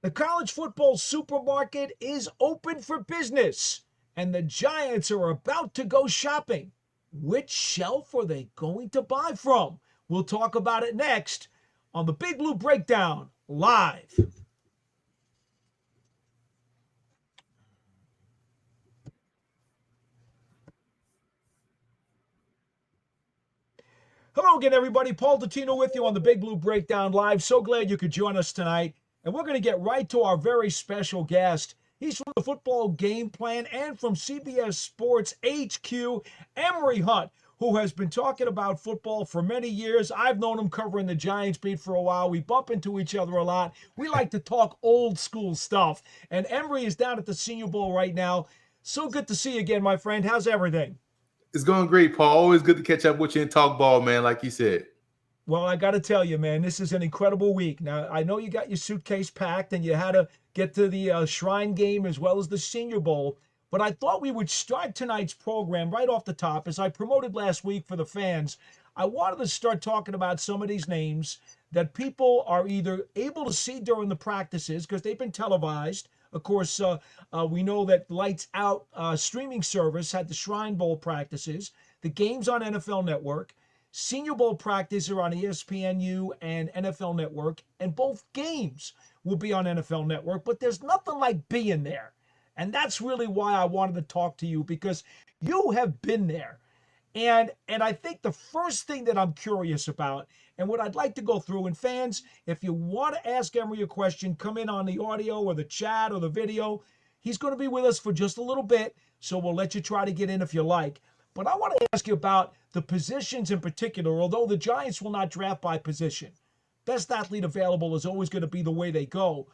The college football supermarket is open for business, and the Giants are about to go shopping. Which shelf are they going to buy from? We'll talk about it next on the Big Blue Breakdown live. Hello again, everybody. Paul Dottino with you on the Big Blue Breakdown Live. So glad you could join us tonight. And we're going to get right to our very special guest. He's from the Football Gameplan and from CBS Sports HQ, Emory Hunt, who has been talking about football for many years. I've known him covering the Giants beat for a while. We bump into each other a lot. We like to talk old school stuff. And Emory is down at the Senior Bowl right now. So good to see you again, my friend. How's everything? It's going great, Paul. Always good to catch up with you and talk ball, man, like you said. Well, I got to tell you, man, this is an incredible week. Now, I know you got your suitcase packed and you had to get to the Shrine game as well as the Senior Bowl, but I thought we would start tonight's program right off the top. As I promoted last week for the fans, I wanted to start talking about some of these names that people are either able to see during the practices because they've been televised. Of course, we know that Lights Out streaming service had the Shrine Bowl practices, the games on NFL Network. Senior Bowl practice are on ESPNU and NFL Network, and both games will be on NFL Network, but there's nothing like being there. And that's really why I wanted to talk to you, because you have been there. And I think the first thing that I'm curious about, and what I'd like to go through, and fans, if you want to ask Emory a question, come in on the audio or the chat or the video. He's going to be with us for just a little bit, so we'll let you try to get in if you like. But I want to ask you about the positions in particular, although the Giants will not draft by position. Best athlete available is always going to be the way they go.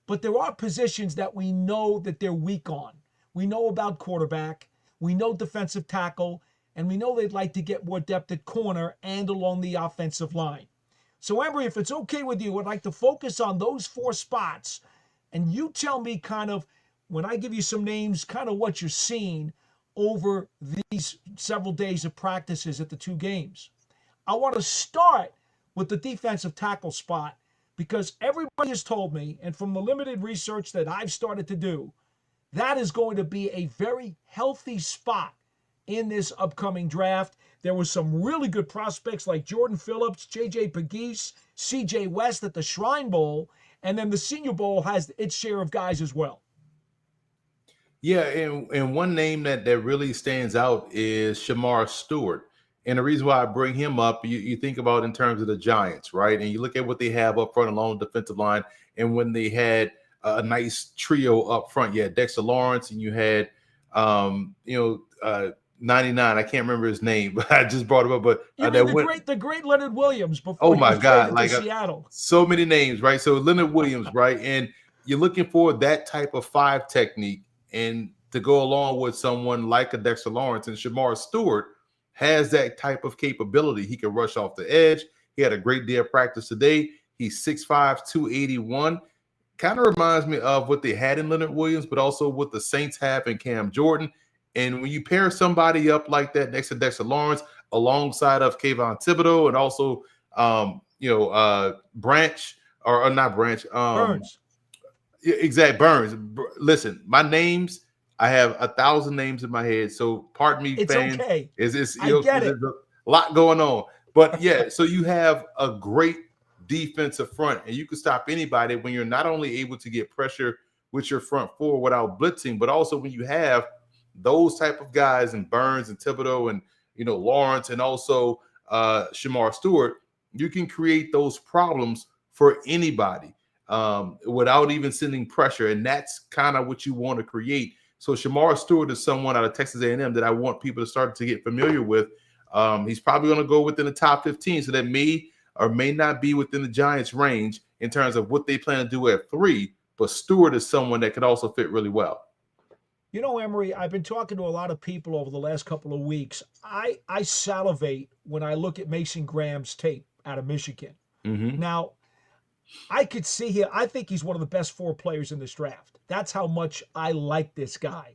But there are positions that we know that they're weak on. We know about quarterback, we know defensive tackle, and we know they'd like to get more depth at corner and along the offensive line. So, Emory, if it's okay with you, I'd like to focus on those four spots. And you tell me kind of, when I give you some names, kind of what you're seeing over these several days of practices at the two games. I want to start with the defensive tackle spot because everybody has told me, and from the limited research that I've started to do, that is going to be a very healthy spot in this upcoming draft. There were some really good prospects like Jordan Phillips, J.J. Pegues, C.J. West at the Shrine Bowl, and then the Senior Bowl has its share of guys as well. Yeah, and one name that really stands out is Shamar Stewart. And the reason why I bring him up, you think about in terms of the Giants, right? And you look at what they have up front along the defensive line. And when they had a nice trio up front, you had Dexter Lawrence and you had, 99. I can't remember his name, but I just brought him up. But you mean the great Leonard Williams before oh he my was God, traded to Seattle. So many names, right? So Leonard Williams, right? And you're looking for that type of five technique and to go along with someone like a Dexter Lawrence, and Shamar Stewart has that type of capability. He can rush off the edge. He had a great day of practice today. He's 6'5", 281. Kind of reminds me of what they had in Leonard Williams, but also what the Saints have in Cam Jordan. And when you pair somebody up like that next to Dexter Lawrence, alongside of Kayvon Thibodeau, and also Branch or not Branch, Burns. Exact Burns. Listen, my names, I have 1,000 names in my head, so pardon me, it's fans. Okay. There's a lot going on, but yeah. So you have a great defensive front, and you can stop anybody when you're not only able to get pressure with your front four without blitzing, but also when you have those type of guys and Burns and Thibodeau and Lawrence and also Shamar Stewart, you can create those problems for anybody without even sending pressure, and that's kind of what you want to create. So Shamar Stewart is someone out of Texas A&M that I want people to start to get familiar with. He's probably going to go within the top 15, so that may or may not be within the Giants' range in terms of what they plan to do at 3. But Stewart is someone that could also fit really well. Emory, I've been talking to a lot of people over the last couple of weeks. I salivate when I look at Mason Graham's tape out of Michigan. Mm-hmm. Now, I could see here, I think he's one of the best 4 players in this draft. That's how much I like this guy.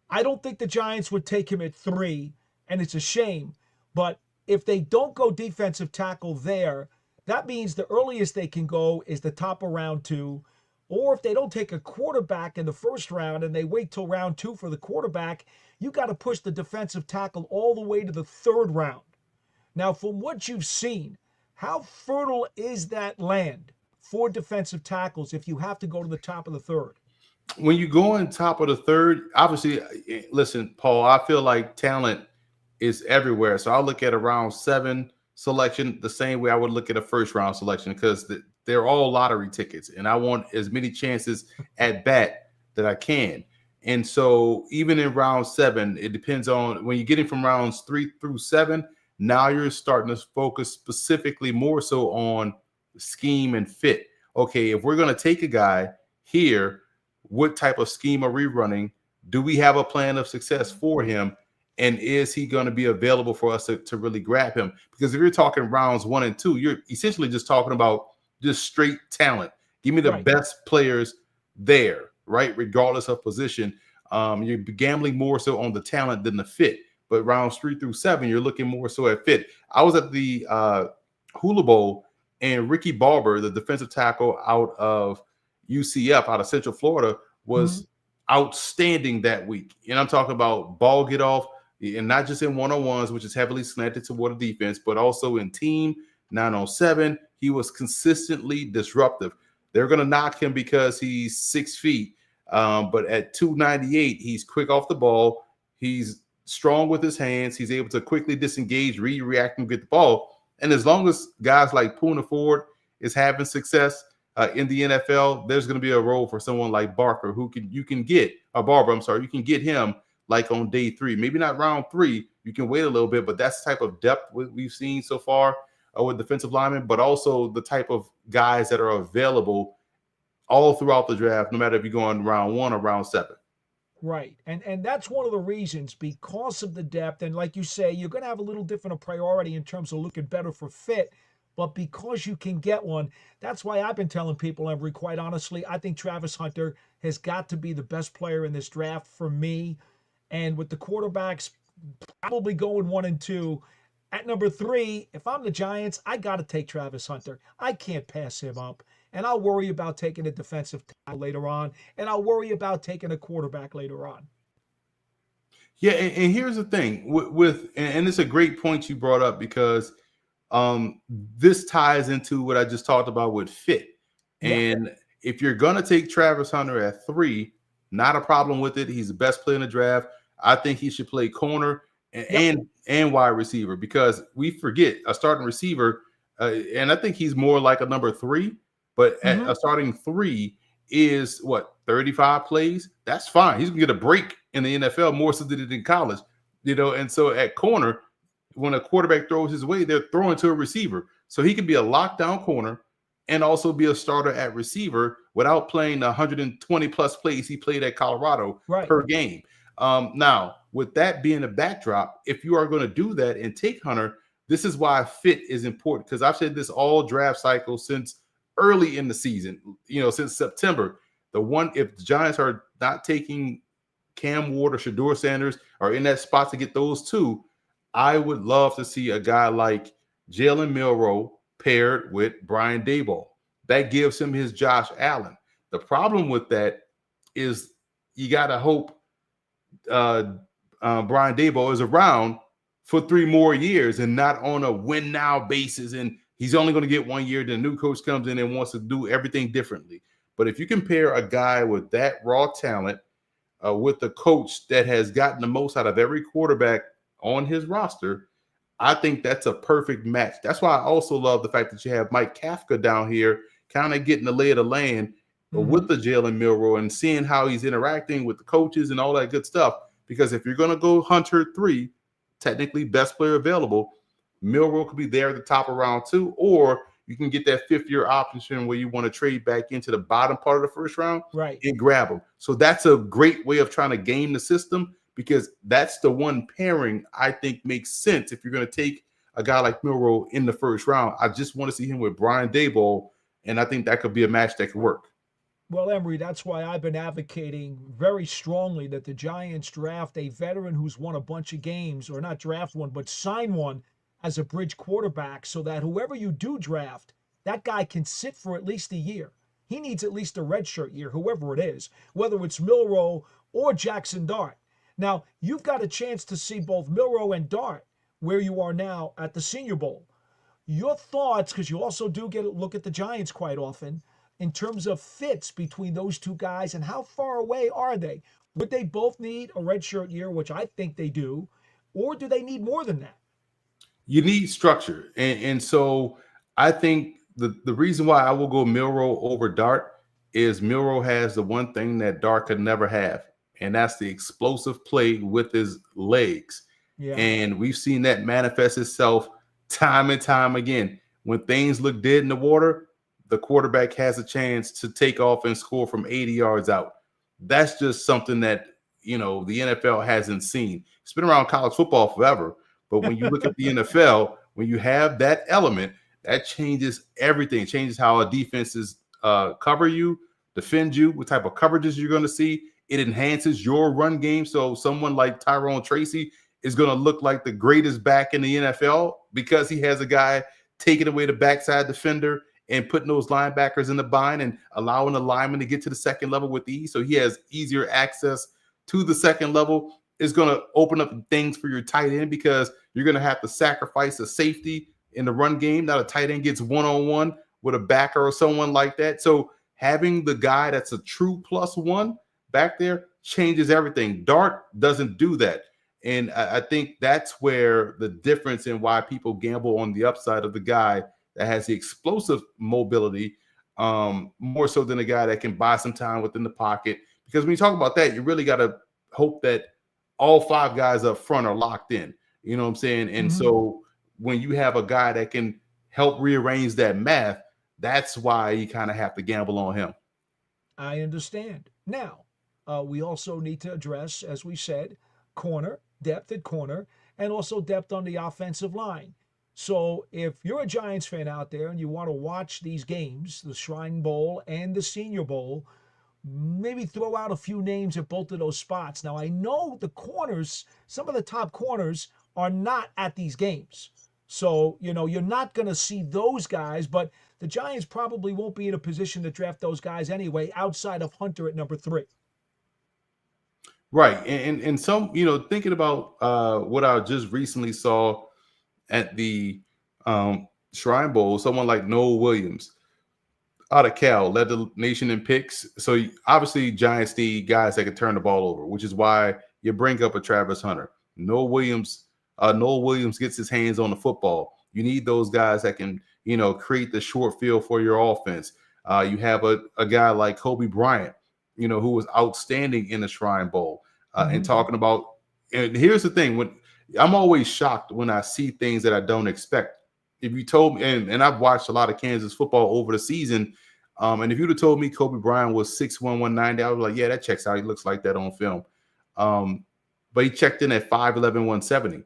I don't think the Giants would take him at 3, and it's a shame. But if they don't go defensive tackle there, that means the earliest they can go is the top of round 2, Or if they don't take a quarterback in the first round and they wait till round 2 for the quarterback, you got to push the defensive tackle all the way to the 3rd round. Now, from what you've seen, how fertile is that land for defensive tackles if you have to go to the top of the 3rd? When you go on top of the 3rd, obviously, listen, Paul, I feel like talent is everywhere. So I'll look at a round 7 selection the same way I would look at a first round selection, because they're all lottery tickets, and I want as many chances at bat that I can. And so even in round 7, it depends on when you're getting from rounds 3 through 7. Now you're starting to focus specifically more so on scheme and fit. Okay, if we're going to take a guy here, what type of scheme are we running? Do we have a plan of success for him? And is he going to be available for us to really grab him? Because if you're talking rounds 1 and 2, you're essentially just talking about just straight talent. Give me the best players there, right? Regardless of position. You're gambling more so on the talent than the fit. But rounds 3 through 7, you're looking more so at fit. I was at the Hula Bowl, and Ricky Barber, the defensive tackle out of UCF, out of Central Florida, was outstanding that week. And I'm talking about ball get off, and not just in one-on-ones, which is heavily slanted toward the defense, but also in team 9-on-7. He was consistently disruptive. They're going to knock him because he's 6 feet, but at 298, he's quick off the ball. He's strong with his hands. He's able to quickly disengage, react, and get the ball. And as long as guys like Poona Ford is having success in the NFL, there's going to be a role for someone like Barber, who you can get him like on day 3, maybe not round 3. You can wait a little bit, but that's the type of depth we've seen so far with defensive linemen, but also the type of guys that are available all throughout the draft, no matter if you go on round 1 or round 7. Right. And that's one of the reasons, because of the depth. And like you say, you're going to have a little different of priority in terms of looking better for fit. But because you can get one, that's why I've been telling people, Emory, quite honestly, I think Travis Hunter has got to be the best player in this draft for me. And with the quarterbacks probably going 1 and 2, at number 3, if I'm the Giants, I got to take Travis Hunter. I can't pass him up. And I'll worry about taking a defensive tackle later on. And I'll worry about taking a quarterback later on. Yeah, and here's the thing and it's a great point you brought up, because this ties into what I just talked about with fit. And if you're going to take Travis Hunter at 3, not a problem with it. He's the best player in the draft. I think he should play corner and wide receiver, because we forget a starting receiver, and I think he's more like a number 3, but at a starting 3 is 35 plays. That's fine. He's going to get a break in the NFL more so than he did in college, and so at corner, when a quarterback throws his way, they're throwing to a receiver. So he can be a lockdown corner and also be a starter at receiver without playing 120 plus plays he played at Colorado per game. Now, with that being a backdrop, if you are going to do that and take Hunter, this is why fit is important, because I've said this all draft cycle since early in the season, since September. If the Giants are not taking Cam Ward or Shedeur Sanders, or in that spot to get those 2, I would love to see a guy like Jalen Milroe paired with Brian Daboll. That gives him his Josh Allen. The problem with that is you got to hope Brian Daboll is around for 3 more years and not on a win now basis. And he's only going to get 1 year. Then a new coach comes in and wants to do everything differently. But if you compare a guy with that raw talent with a coach that has gotten the most out of every quarterback on his roster, I think that's a perfect match. That's why I also love the fact that you have Mike Kafka down here kind of getting the lay of the land with the Jalen Milroe and seeing how he's interacting with the coaches and all that good stuff. Because if you're going to go Hunter 3, technically best player available, Milroe could be there at the top of round 2, or you can get that 5th-year option where you want to trade back into the bottom part of the first round and grab him. So that's a great way of trying to game the system, because that's the one pairing I think makes sense if you're going to take a guy like Milroe in the first round. I just want to see him with Brian Daboll, and I think that could be a match that could work. Well, Emory, that's why I've been advocating very strongly that the Giants draft a veteran who's won a bunch of games, or not draft one, but sign one as a bridge quarterback, so that whoever you do draft, that guy can sit for at least a year. he needs at least a redshirt year, whoever it is, whether it's Milroe or Jackson Dart. Now, you've got a chance to see both Milroe and Dart where you are now at the Senior Bowl. Your thoughts, because you also do get a look at the Giants quite often, in terms of fits between those two guys and how far away are they? Would they both need a redshirt year, which I think they do, or do they need more than that? You need structure. And so I think the reason why I will go Milroe over Dart is Milroe has the one thing that Dart could never have, and that's the explosive play with his legs. Yeah. And we've seen that manifest itself time and time again. When things look dead in the water, the quarterback has a chance to take off and score from 80 yards out. That's just something that, the NFL hasn't seen. It's been around college football forever. But when you look at the NFL, when you have that element, that changes everything. It changes how a defense is cover you, defend you, what type of coverages you're going to see. It enhances your run game. So someone like Tyrone Tracy is going to look like the greatest back in the NFL because he has a guy taking away the backside defender and putting those linebackers in the bind and allowing the lineman to get to the second level with ease. So he has easier access to the second level. Is going to open up things for your tight end because you're going to have to sacrifice a safety in the run game. Now the tight end gets one-on-one with a backer or someone like that. So having the guy that's a true +1 back there changes everything. Dart doesn't do that. And I think that's where the difference in why people gamble on the upside of the guy that has the explosive mobility more so than a guy that can buy some time within the pocket. Because when you talk about that, you really got to hope that all 5 guys up front are locked in. You know what I'm saying? And so when you have a guy that can help rearrange that math, that's why you kind of have to gamble on him. I understand. Now, we also need to address, as we said, depth at corner, and also depth on the offensive line. So if you're a Giants fan out there and you want to watch these games, the Shrine Bowl and the Senior Bowl, maybe throw out a few names at both of those spots. Now, I know the corners, some of the top corners are not at these games. So, you're not going to see those guys, but the Giants probably won't be in a position to draft those guys anyway, outside of Hunter at number 3. Right. And some, thinking about what I just recently saw at the Shrine Bowl, someone like Noah Williams out of Cal led the nation in picks. So obviously Giants need guys that can turn the ball over, which is why you bring up a Travis Hunter. Noah Williams gets his hands on the football. You need those guys that can, create the short field for your offense. You have a guy like Kobe Bryant, who was outstanding in the Shrine Bowl. And talking about, and here's the thing, when I'm always shocked when I see things that I don't expect. If you told me, and I've watched a lot of Kansas football over the season, and if you'd have told me Kobe Bryant was 6'1", 190, I was like, yeah, that checks out. He looks like that on film. But he checked in at 5'11", 170.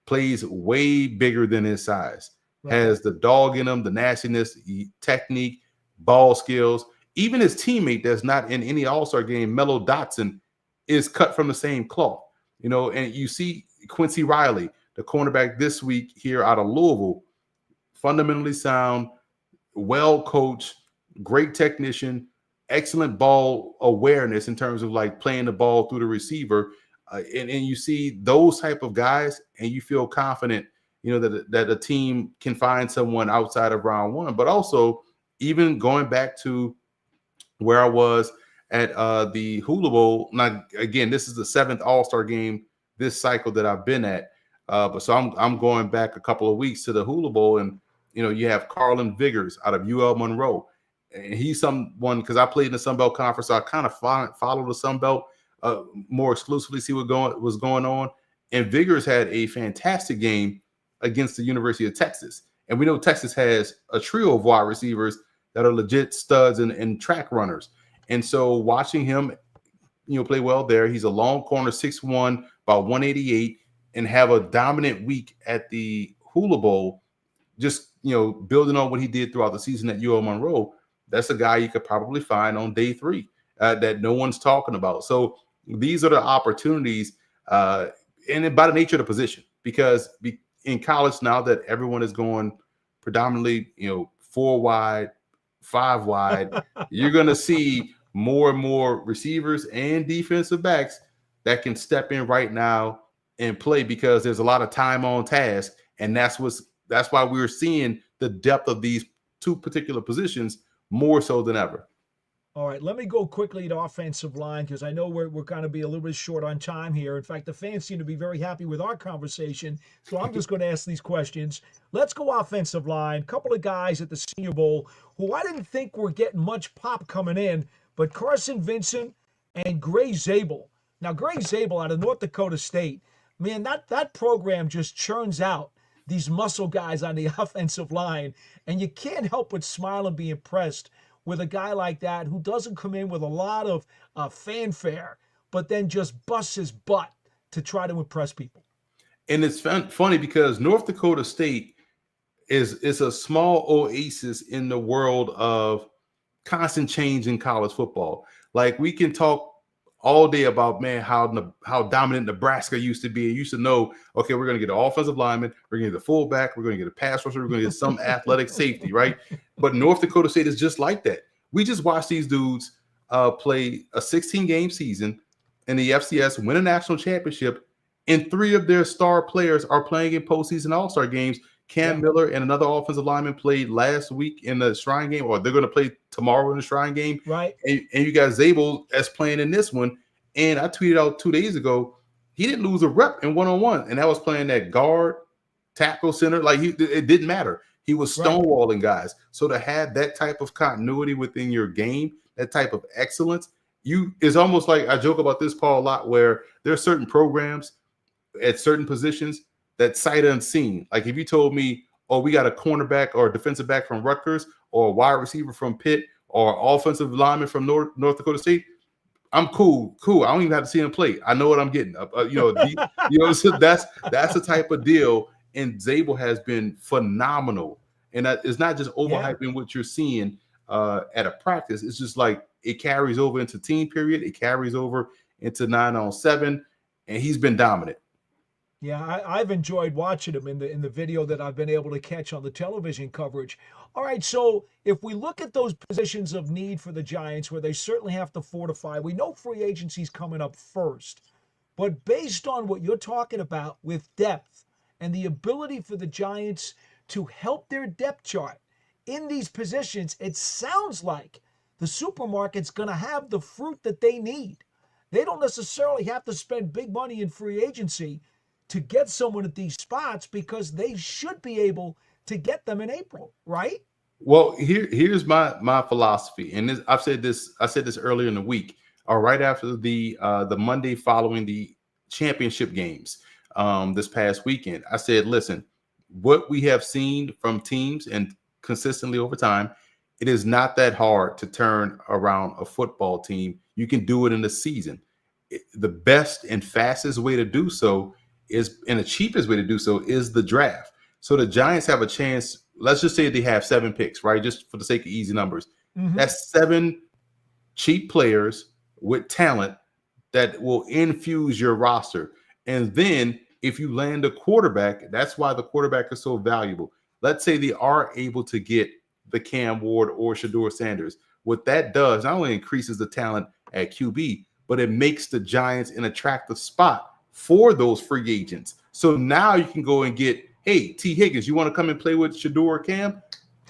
Plays way bigger than his size. Right. Has the dog in him, the nastiness, technique, ball skills. Even his teammate that's not in any All-Star game, Mello Dotson, is cut from the same cloth. And you see Quincy Riley, the cornerback this week here out of Louisville, fundamentally sound, well coached, great technician, excellent ball awareness in terms of like playing the ball through the receiver. And you see those type of guys and you feel confident, that a team can find someone outside of round 1. But also even going back to where I was at the Hula Bowl. Now, again, this is the 7th All-Star game this cycle that I've been at. But so I'm going back a couple of weeks to the Hula Bowl, and you have Carlin Vigors out of UL Monroe, and he's someone because I played in the Sun Belt Conference, so I kind of follow the Sun Belt more exclusively, see what was going on. And Vigors had a fantastic game against the University of Texas, and we know Texas has a trio of wide receivers that are legit studs and track runners. And so watching him, play well there. He's a long corner, 6'1", about 188, and have a dominant week at the Hula Bowl, just, building on what he did throughout the season at UL Monroe. That's a guy you could probably find on day 3 that no one's talking about. So these are the opportunities and by the nature of the position, because in college now that everyone is going predominantly, 4 wide, 5 wide, you're going to see more and more receivers and defensive backs that can step in right now and play because there's a lot of time on task. And that's why we're seeing the depth of these two particular positions more so than ever. All right, let me go quickly to offensive line because I know we're going to be a little bit short on time here. In fact, the fans seem to be very happy with our conversation, so I'm just going to ask these questions. Let's go offensive line. A couple of guys at the Senior Bowl who I didn't think were getting much pop coming in, but Carson Vincent and Gray Zabel. Now, Gray Zabel out of North Dakota State, man, that program just churns out these muscle guys on the offensive line, and you can't help but smile and be impressed with a guy like that who doesn't come in with a lot of fanfare, but then just busts his butt to try to impress people. And it's funny because North Dakota State is a small oasis in the world of constant change in college football. Like, we can talk all day about, man, how dominant Nebraska used to be. You used to know, okay, we're going to get an offensive lineman, we're going to get a fullback, we're going to get a pass rusher, we're going to get some athletic safety, right? But North Dakota State is just like that. We just watched these dudes play a 16-game season in the FCS, win a national championship, and 3 of their star players are playing in postseason all-star games. Cam Miller and another offensive lineman played last week in the Shrine game, or they're going to play tomorrow in the Shrine game. Right. And you got Zabel as playing in this one. And I tweeted out 2 days ago, he didn't lose a rep in one-on-one, and that was playing that guard, tackle, center. Like, it didn't matter. He was stonewalling guys. So to have that type of continuity within your game, that type of excellence, it's almost like, I joke about this, Paul, a lot, where there are certain programs at certain positions that sight unseen. Like, if you told me, oh, we got a cornerback or a defensive back from Rutgers, or a wide receiver from Pitt, or offensive lineman from North Dakota State, I'm cool. I don't even have to see him play. I know what I'm getting. So that's the type of deal. And Zabel has been phenomenal. And that is not just overhyping what you're seeing at a practice. It's just like it carries over into team period. It carries over into 9-on-7, and he's been dominant. Yeah, I've enjoyed watching him in the video that I've been able to catch on the television coverage. All right, so if we look at those positions of need for the Giants where they certainly have to fortify, we know free agency's coming up first. But based on what you're talking about with depth and the ability for the Giants to help their depth chart in these positions, it sounds like the supermarket's going to have the fruit that they need. They don't necessarily have to spend big money in free agency to get someone at these spots because they should be able to get them in April, right? Well, here's my philosophy, and I said this earlier in the week, or right after the Monday following the championship games this past weekend. I said, listen, what we have seen from teams and consistently over time, it is not that hard to turn around a football team. You can do it in a season. The best and fastest way to do so is, and the cheapest way to do so, is the draft. So the Giants have a chance. Let's just say they have 7 picks, right? Just for the sake of easy numbers. Mm-hmm. That's 7 cheap players with talent that will infuse your roster. And then if you land a quarterback, that's why the quarterback is so valuable. Let's say they are able to get the Cam Ward or Shedeur Sanders. What that does not only increases the talent at QB, but it makes the Giants an attractive spot for those free agents. So now you can go and get, hey, T. Higgins, you want to come and play with Shedeur or Cam?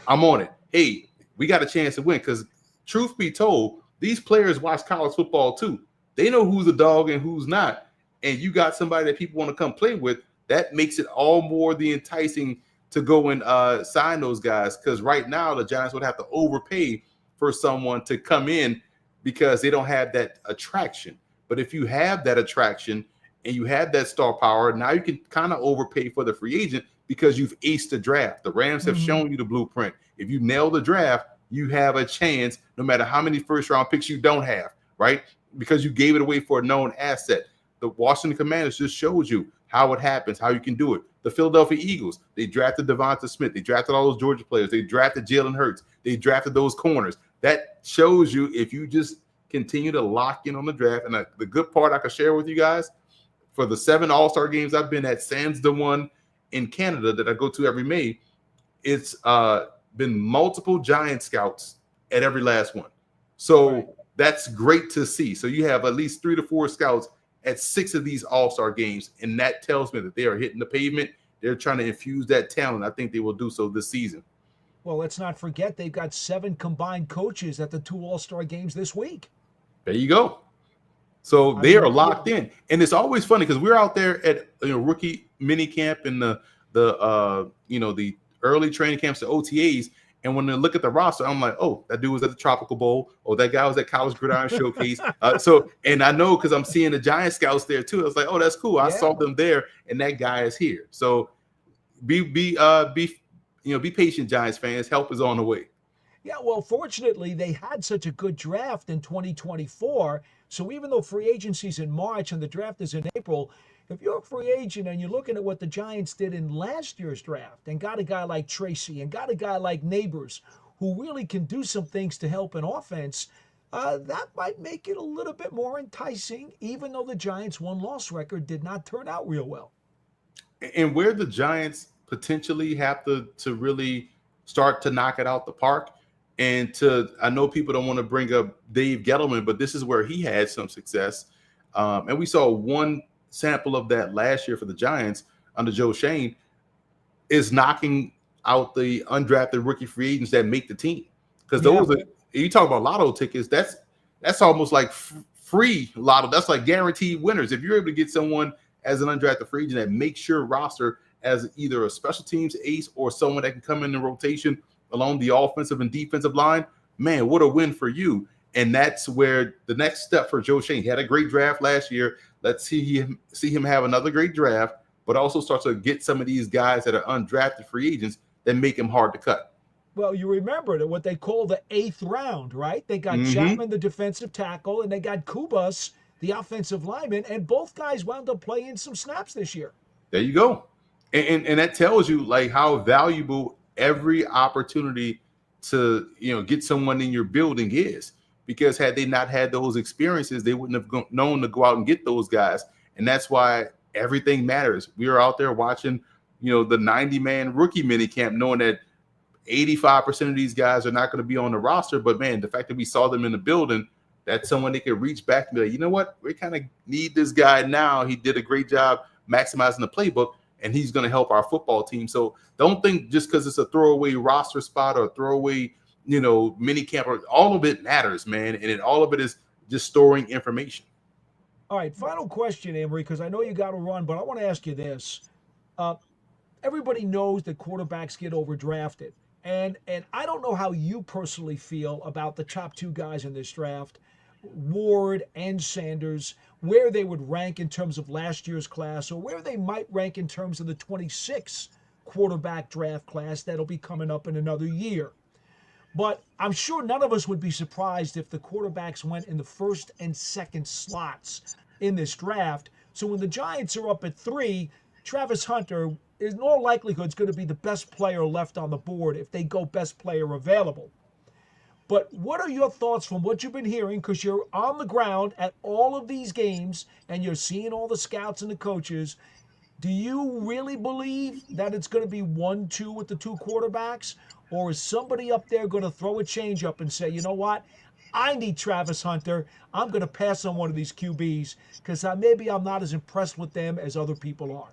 I'm on it. Hey, we got a chance to win, because truth be told, these players watch college football too. They know who's a dog and who's not. And you got somebody that people want to come play with. That makes it all more the enticing to go and sign those guys, because right now the Giants would have to overpay for someone to come in because they don't have that attraction. But if you have that attraction and you have that star power, now you can kind of overpay for the free agent because you've aced the draft. The Rams have shown you the blueprint. If you nail the draft, you have a chance no matter how many first-round picks you don't have, right? Because you gave it away for a known asset. The Washington Commanders just showed you how it happens, how you can do it. The Philadelphia Eagles, they drafted Devonta Smith. They drafted all those Georgia players. They drafted Jalen Hurts. They drafted those corners. That shows you if you just continue to lock in on the draft. And the good part I can share with you guys, for the 7 All-Star games I've been at, sans the one in Canada that I go to every May, it's been multiple Giant scouts at every last one. So Right. that's great to see. So you have at least 3 to 4 scouts at 6 of these all-star games, and that tells me that they are hitting the pavement. They're trying to infuse that talent. I think they will do so this season. Well, let's not forget they've got 7 combined coaches at the 2 All-Star games this week. There you go. So I they mean, are locked in, and it's always funny because we're out there at rookie mini camp and the early training camps, the OTAs, and when they look at the roster, I'm like, oh, that dude was at the Tropical Bowl, oh, that guy was at College Gridiron Showcase. And I know because I'm seeing the Giant scouts there too. I was like, oh, that's cool. I saw them there, and that guy is here. So be patient, Giants fans. Help is on the way. Yeah, well, fortunately, they had such a good draft in 2024. So even though free agency's in March and the draft is in April, if you're a free agent and you're looking at what the Giants did in last year's draft and got a guy like Tracy and got a guy like Neighbors who really can do some things to help an offense, that might make it a little bit more enticing, even though the Giants' win-loss record did not turn out real well. And where the Giants potentially have to really start to knock it out the park. And I know people don't want to bring up Dave Gettleman, but this is where he had some success. And we saw one sample of that last year for the Giants under Joe Schoen, is knocking out the undrafted rookie free agents that make the team. Because those are, you talk about lotto tickets, that's almost like free lotto. That's like guaranteed winners. If you're able to get someone as an undrafted free agent that makes your roster as either a special teams ace or someone that can come in the rotation along the offensive and defensive line, man, what a win for you. And that's where the next step for Joe Schoen. He had a great draft last year. Let's see him have another great draft, but also start to get some of these guys that are undrafted free agents that make him hard to cut. Well, you remember that what they call the 8th round, right? They got Chapman, the defensive tackle, and they got Kubas, the offensive lineman, and both guys wound up playing some snaps this year. There you go. And that tells you like how valuable every opportunity to get someone in your building is, because had they not had those experiences, they wouldn't have known to go out and get those guys. And that's why everything matters. We are out there watching the 90-man rookie mini camp, knowing that 85% of these guys are not going to be on the roster, but man, the fact that we saw them in the building, that's someone they could reach back and be like, you know what, we kind of need this guy now. He did a great job maximizing the playbook, and he's going to help our football team. So don't think just because it's a throwaway roster spot or a throwaway, mini camp, all of it matters, man. And all of it is just storing information. All right, final question, Emory, because I know you got to run, but I want to ask you this. Everybody knows that quarterbacks get overdrafted. And I don't know how you personally feel about the top 2 guys in this draft, Ward and Sanders, where they would rank in terms of last year's class, or where they might rank in terms of the 26 quarterback draft class that'll be coming up in another year. But I'm sure none of us would be surprised if the quarterbacks went in the 1st and 2nd slots in this draft. So when the Giants are up at 3, Travis Hunter is in all likelihood going to be the best player left on the board if they go best player available. But what are your thoughts from what you've been hearing, because you're on the ground at all of these games and you're seeing all the scouts and the coaches? Do you really believe that it's going to be 1-2 with the 2 quarterbacks? Or is somebody up there going to throw a change up and say, you know what, I need Travis Hunter. I'm going to pass on one of these QBs because maybe I'm not as impressed with them as other people are?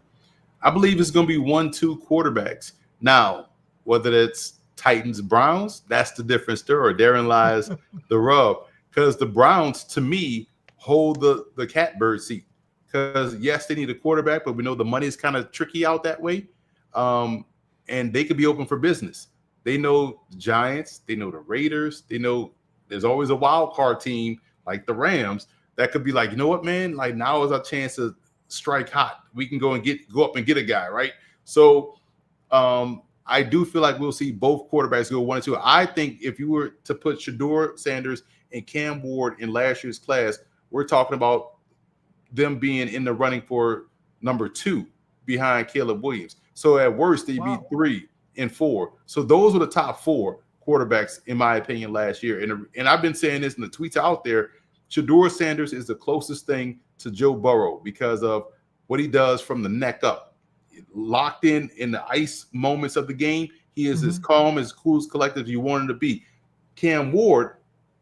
I believe it's going to be 1-2 quarterbacks. Now, whether it's Titans, Browns, that's the different story. Therein lies the rub, because the Browns, to me, hold the catbird seat. Because yes, they need a quarterback, but we know the money is kind of tricky out that way, and they could be open for business. They know the Giants, they know the Raiders, they know there's always a wild card team like the Rams that could be like, you know what, man, like now is our chance to strike hot. We can go up and get a guy, right? So I do feel like we'll see both quarterbacks go 1 and 2. I think if you were to put Shedeur Sanders and Cam Ward in last year's class, we're talking about them being in the running for number 2 behind Caleb Williams. So at worst, they'd be 3 and 4. So those were the top 4 quarterbacks, in my opinion, last year. And I've been saying this in the tweets out there. Shedeur Sanders is the closest thing to Joe Burrow because of what he does from the neck up. Locked in the ice moments of the game, he is as calm, as cool, as collected as you want him to be. Cam Ward,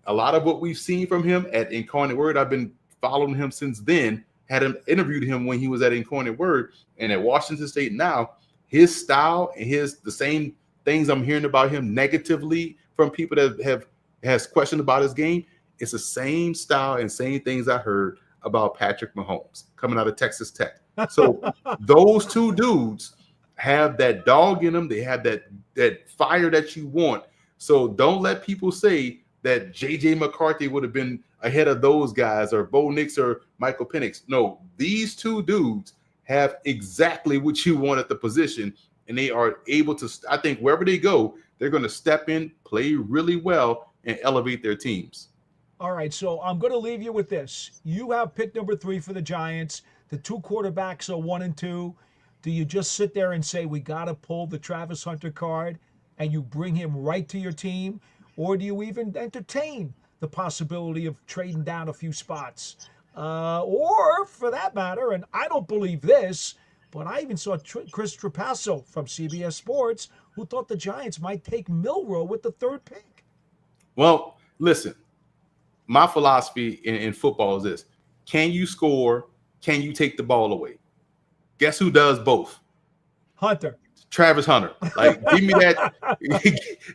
a lot of what we've seen from him at Incarnate Word, I've been following him since then. Had him interviewed him when he was at Incarnate Word and at Washington State. Now his style and the same things I'm hearing about him negatively from people that has questioned about his game. It's the same style and same things I heard about Patrick Mahomes coming out of Texas Tech. So those two dudes have that dog in them. They have that fire that you want. So don't let people say that J.J. McCarthy would have been ahead of those guys or Bo Nix or Michael Penix. No, these two dudes have exactly what you want at the position, and they are able to, I think wherever they go, they're going to step in, play really well, and elevate their teams. All right, so I'm going to leave you with this. You have pick number 3 for the Giants. The 2 quarterbacks are 1 and 2. Do you just sit there and say, we got to pull the Travis Hunter card, and you bring him right to your team? Or do you even entertain the possibility of trading down a few spots? Or, for that matter, and I don't believe this, but I even saw Chris Trapasso from CBS Sports who thought the Giants might take Milroe with the 3rd pick. Well, listen, my philosophy in football is this. Can you score? Can you take the ball away? Guess who does both? Hunter. Travis Hunter. Like, give me that.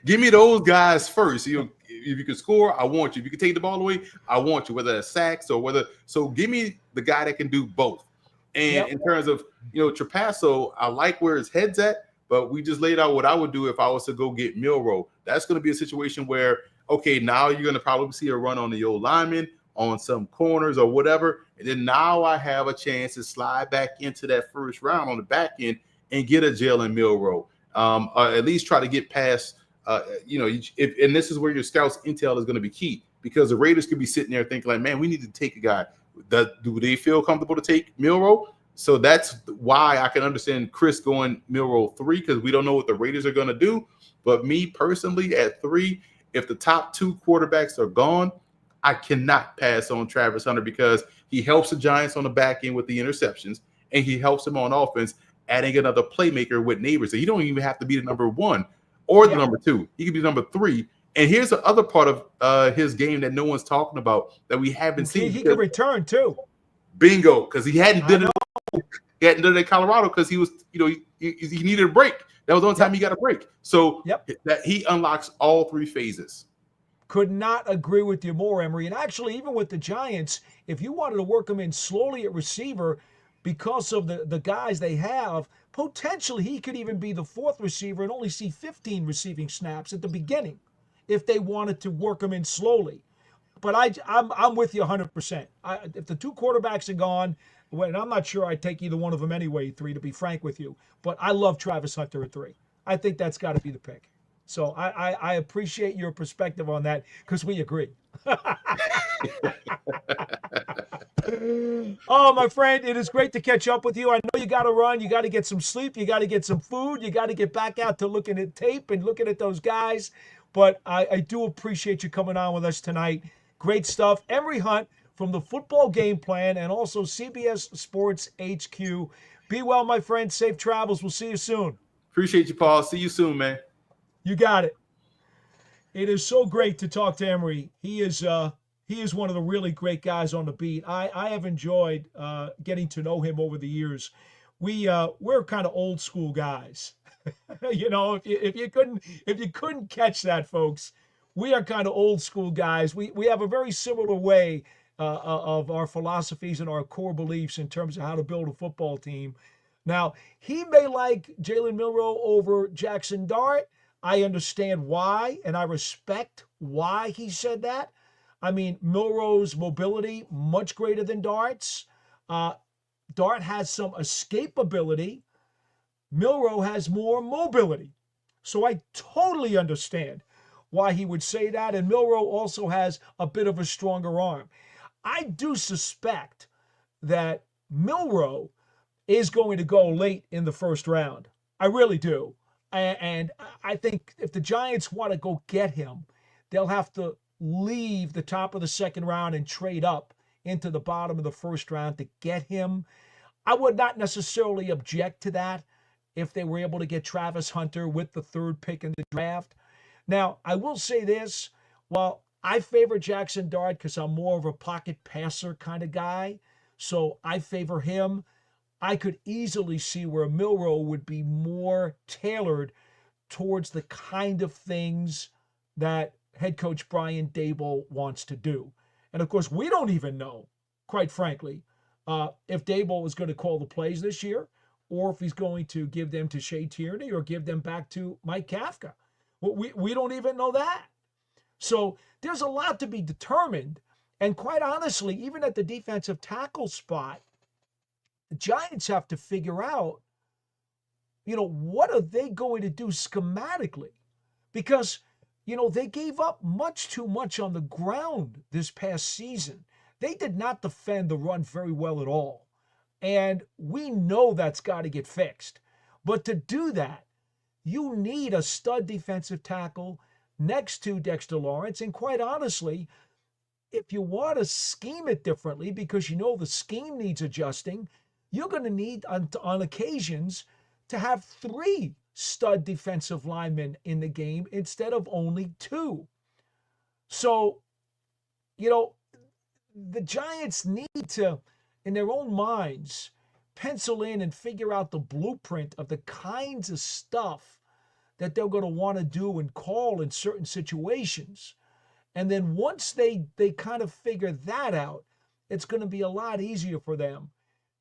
Give me those guys first. If you can score, I want you. If you can take the ball away, I want you. Whether it's sacks or whether. So give me the guy that can do both. And in terms of Trapasso, I like where his head's at, but we just laid out what I would do if I was to go get Milroe. That's going to be a situation where, okay, now you're going to probably see a run on the old lineman, on some corners or whatever. And then now I have a chance to slide back into that first round on the back end and get a Jalen Milroe. At least try to get past, and this is where your scouts intel is going to be key, because the Raiders could be sitting there thinking like, man, we need to take a guy. Do they feel comfortable to take Milroe? So that's why I can understand Chris going Milroe 3, because we don't know what the Raiders are going to do. But me personally at 3, if the top 2 quarterbacks are gone, I cannot pass on Travis Hunter, because he helps the Giants on the back end with the interceptions, and he helps them on offense, adding another playmaker with Neighbors. So you don't even have to be the number 1 or the number 2. He could be number 3. And here's the other part of his game that no one's talking about that we haven't seen. He could return too. Bingo, because he hadn't done it. He hadn't done it in Colorado because he was, he needed a break. That was the only time he got a break. So that he unlocks all 3 phases. Could not agree with you more, Emory. And actually, even with the Giants, if you wanted to work them in slowly at receiver because of the guys they have, potentially he could even be the 4th receiver and only see 15 receiving snaps at the beginning if they wanted to work him in slowly. But I'm with you 100%. If the 2 quarterbacks are gone, and I'm not sure I'd take either one of them anyway, 3, to be frank with you. But I love Travis Hunter at 3. I think that's got to be the pick. So I appreciate your perspective on that, because we agree. Oh, my friend, it is great to catch up with you. I know you got to run. You got to get some sleep. You got to get some food. You got to get back out to looking at tape and looking at those guys. But I do appreciate you coming on with us tonight. Great stuff. Emory Hunt from the Football Game Plan and also CBS Sports HQ. Be well, my friend. Safe travels. We'll see you soon. Appreciate you, Paul. See you soon, man. You got it. It is so great to talk to Emory. He is one of the really great guys on the beat. I have enjoyed getting to know him over the years. We're kind of old school guys. If you couldn't catch that, folks, we are kind of old school guys. We have a very similar way of our philosophies and our core beliefs in terms of how to build a football team. Now, he may like Jalen Milroe over Jackson Dart. I understand why, and I respect why he said that. I mean, Milroe's mobility, much greater than Dart's. Dart has some escapability. Milroe has more mobility. So I totally understand why he would say that. And Milroe also has a bit of a stronger arm. I do suspect that Milroe is going to go late in the first round. I really do. And I think if the Giants want to go get him, they'll have to leave the top of the second round and trade up into the bottom of the first round to get him. I would not necessarily object to that if they were able to get Travis Hunter with the 3rd pick in the draft. Now, I will say this. Well, I favor Jackson Dart because I'm more of a pocket passer kind of guy. So I favor him. I could easily see where Milroe would be more tailored towards the kind of things that head coach Brian Daboll wants to do. And of course, we don't even know, quite frankly, if Daboll is going to call the plays this year or if he's going to give them to Shea Tierney or give them back to Mike Kafka. We don't even know that. So there's a lot to be determined. And quite honestly, even at the defensive tackle spot, the Giants have to figure out, what are they going to do schematically? Because, they gave up much too much on the ground this past season. They did not defend the run very well at all. And we know that's got to get fixed. But to do that, you need a stud defensive tackle next to Dexter Lawrence. And quite honestly, if you want to scheme it differently because the scheme needs adjusting, you're going to need on occasions to have 3 stud defensive linemen in the game instead of only 2. So, the Giants need to, in their own minds, pencil in and figure out the blueprint of the kinds of stuff that they're going to want to do and call in certain situations. And then once they kind of figure that out, it's going to be a lot easier for them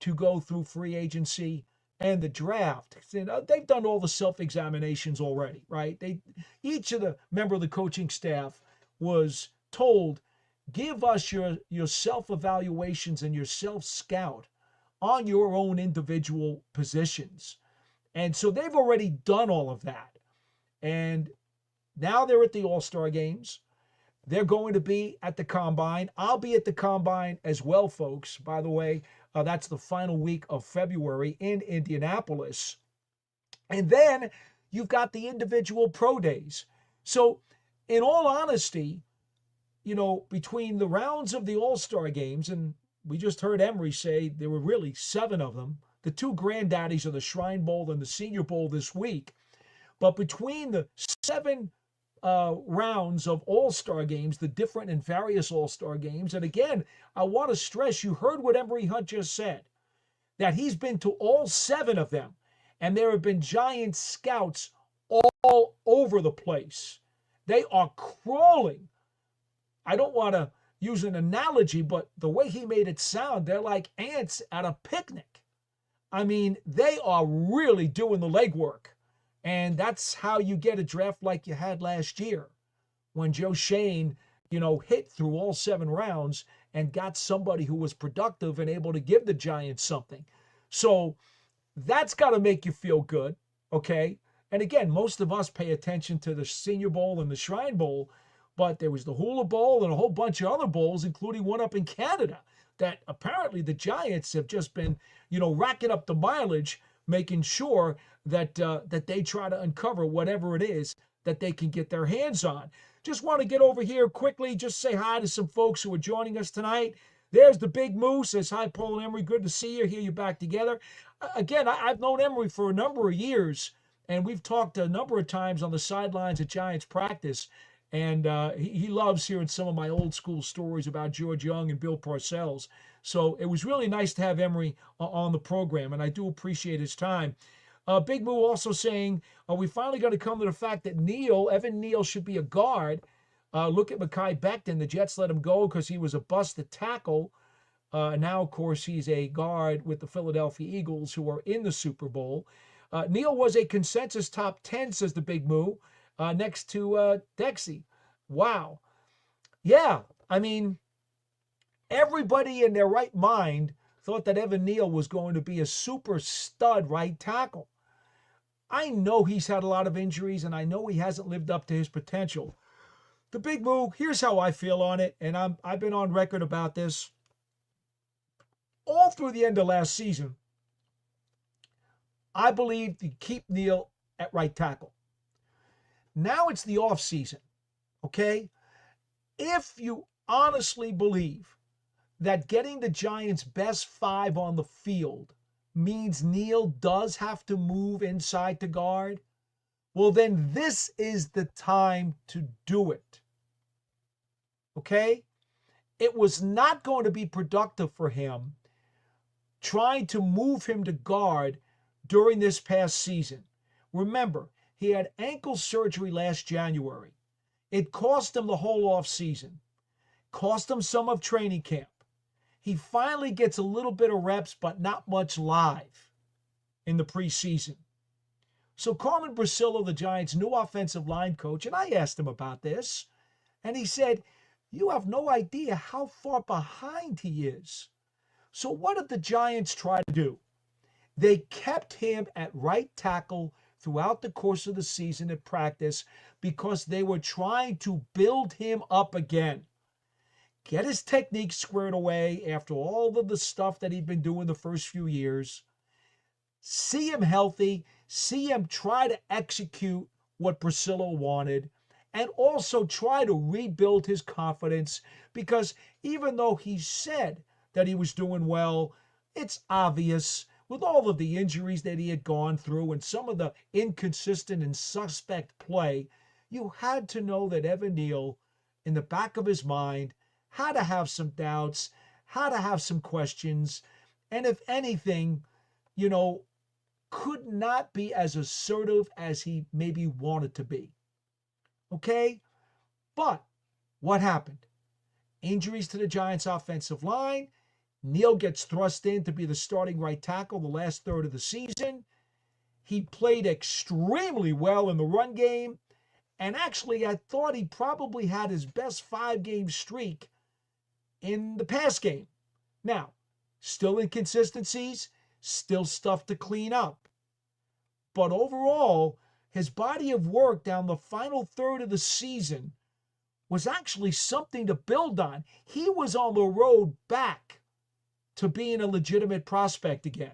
to go through free agency and the draft. They've done all the self-examinations already, right? Each of the member of the coaching staff was told, give us your self-evaluations and your self-scout on your own individual positions. And so they've already done all of that. And now they're at the All-Star games. They're going to be at the Combine. I'll be at the Combine as well, folks. By the way, that's the final week of February in Indianapolis. And then you've got the individual pro days. So in all honesty, between the rounds of the All-Star games, and we just heard Emory say there were really 7 of them, the 2 granddaddies of the Shrine Bowl and the Senior Bowl this week. But between the 7 rounds of All-Star games, the different and various All-Star games, and again, I want to stress, you heard what Emory Hunt just said, that he's been to all 7 of them, and there have been Giant scouts all over the place. They are crawling. I don't want to use an analogy, but the way he made it sound, they're like ants at a picnic. I mean, they are really doing the legwork. And that's how you get a draft like you had last year when Joe Schoen, hit through all 7 rounds and got somebody who was productive and able to give the Giants something. So that's got to make you feel good, okay? And again, most of us pay attention to the Senior Bowl and the Shrine Bowl, but there was the Hula Bowl and a whole bunch of other bowls, including one up in Canada, that apparently the Giants have just been, racking up the mileage, making sure that they try to uncover whatever it is that they can get their hands on. Just want to get over here quickly, just say hi to some folks who are joining us tonight. There's the Big Moose. Says, hi, Paul and Emory. Good to see you. Hear you back together. Again, I've known Emory for a number of years, and we've talked a number of times on the sidelines at Giants practice. And he loves hearing some of my old school stories about George Young and Bill Parcells. So it was really nice to have Emory on the program, and I do appreciate his time. Big Moo also saying, are we finally going to come to the fact that Evan Neal should be a guard? Look at Mekhi Becton. The Jets let him go because he was a bust at tackle. Now, of course, he's a guard with the Philadelphia Eagles, who are in the Super Bowl. Neal was a consensus top 10, says the Big Moo, next to Dexy. Wow. Yeah, I mean, everybody in their right mind thought that Evan Neal was going to be a super stud right tackle. I know he's had a lot of injuries, and I know he hasn't lived up to his potential. The Big Moo, here's how I feel on it, and I've been on record about this. All through the end of last season, I believed you keep Neal at right tackle. Now it's the offseason, okay? If you honestly believe that getting the Giants' best 5 on the field means Neal does have to move inside to guard, well, then this is the time to do it. Okay? It was not going to be productive for him trying to move him to guard during this past season. Remember, he had ankle surgery last January. It cost him the whole off season, cost him some of training camp. He finally gets a little bit of reps, but not much live in the preseason. So Carmen Brasillo, the Giants' new offensive line coach, and I asked him about this, and he said, "You have no idea how far behind he is." So what did the Giants try to do? They kept him at right tackle throughout the course of the season at practice because they were trying to build him up again. Get his technique squared away after all of the stuff that he'd been doing the first few years. See him healthy, see him try to execute what Priscilla wanted, and also try to rebuild his confidence because even though he said that he was doing well, it's obvious with all of the injuries that he had gone through and some of the inconsistent and suspect play, you had to know that Evan Neal, in the back of his mind, had to have some doubts, had to have some questions, and if anything, could not be as assertive as he maybe wanted to be. Okay? But what happened? Injuries to the Giants' offensive line. Neal gets thrust in to be the starting right tackle the last third of the season. He played extremely well in the run game. And actually, I thought he probably had his best 5-game streak in the pass game. Now, still inconsistencies, still stuff to clean up. But overall, his body of work down the final third of the season was actually something to build on. He was on the road back to being a legitimate prospect again.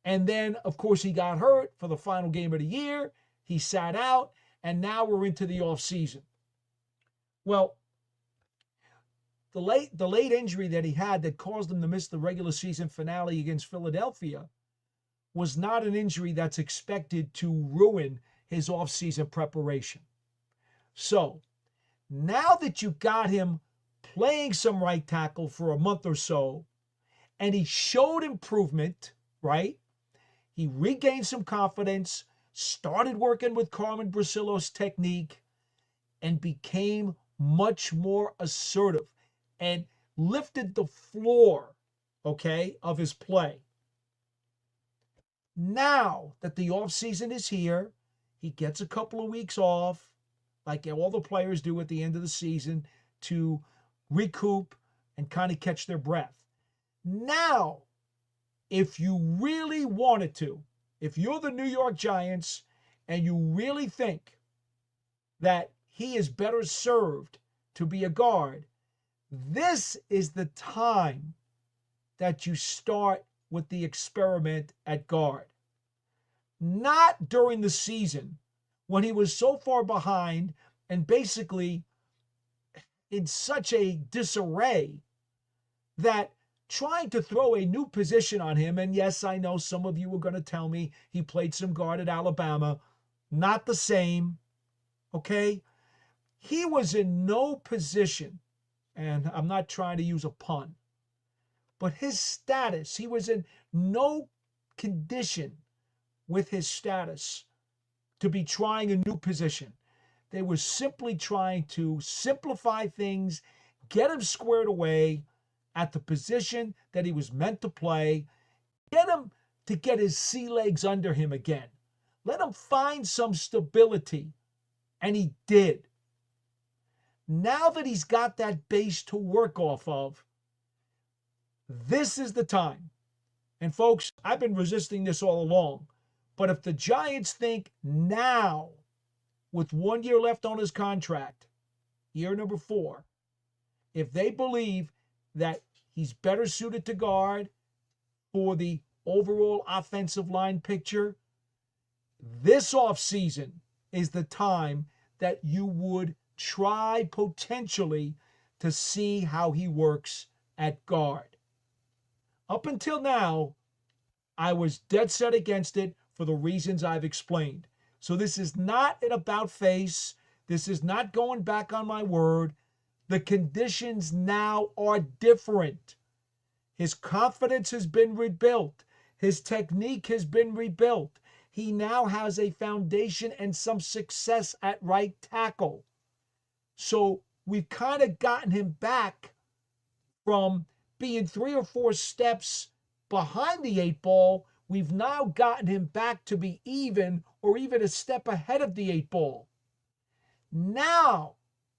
And then, of course, he got hurt for the final game of the year. He sat out, and now we're into the offseason. Well, the late injury that he had that caused him to miss the regular season finale against Philadelphia was not an injury that's expected to ruin his offseason preparation. So, now that you got him playing some right tackle for a month or so, and he showed improvement, right? He regained some confidence, started working with Carmen Brasillo's technique, and became much more assertive and lifted the floor, okay, of his play. Now that the offseason is here, he gets a couple of weeks off, like all the players do at the end of the season, to recoup and kind of catch their breath. Now, if you really wanted to, if you're the New York Giants and you really think that he is better served to be a guard, this is the time that you start with the experiment at guard. Not during the season when he was so far behind and basically in such a disarray that trying to throw a new position on him, and yes, I know some of you were going to tell me he played some guard at Alabama, not the same, okay? He was in no position, and I'm not trying to use a pun, but his status, he was in no condition with his status to be trying a new position. They were simply trying to simplify things, get him squared away at the position that he was meant to play, get him to get his sea legs under him again. Let him find some stability. And he did. Now that he's got that base to work off of, this is the time. And folks, I've been resisting this all along. But if the Giants think now, with 1 year left on his contract, year number 4, if they believe that he's better suited to guard for the overall offensive line picture, this offseason is the time that you would try potentially to see how he works at guard. Up until now, I was dead set against it for the reasons I've explained. So this is not an about face. This is not going back on my word. The conditions now are different. His confidence has been rebuilt. His technique has been rebuilt. He now has a foundation and some success at right tackle. So we've kind of gotten him back from being 3 or 4 steps behind the 8 ball. We've now gotten him back to be even or even a step ahead of the 8 ball. Now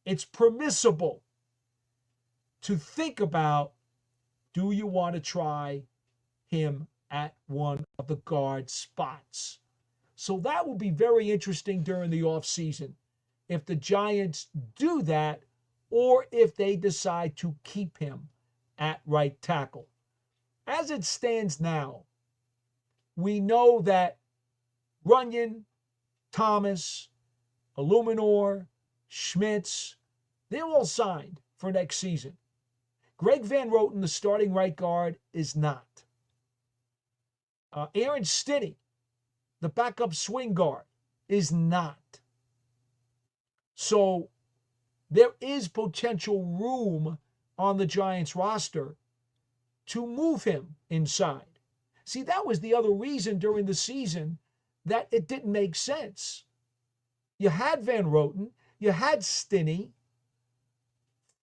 it's permissible to think about, do you want to try him at one of the guard spots? So that will be very interesting during the offseason if the Giants do that or if they decide to keep him at right tackle. As it stands now, we know that Runyon, Thomas, Illuminor, Schmitz, they're all signed for next season. Greg Van Roten, the starting right guard, is not. Aaron Stinney, the backup swing guard, is not. So there is potential room on the Giants roster to move him inside. See, that was the other reason during the season that it didn't make sense. You had Van Roten, you had Stinney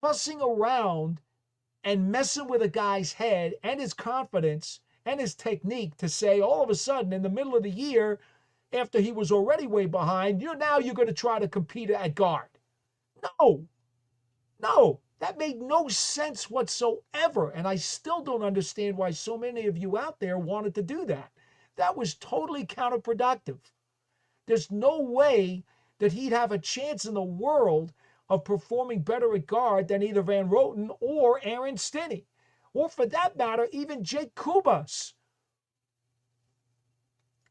fussing around and messing with a guy's head and his confidence and his technique to say all of a sudden in the middle of the year, after he was already way behind, you're going to try to compete at guard. No, that made no sense whatsoever. And I still don't understand why so many of you out there wanted to do that. That was totally counterproductive. There's no way that he'd have a chance in the world of performing better at guard than either Van Roten or Aaron Stinney. Or for that matter, even Jake Kubas,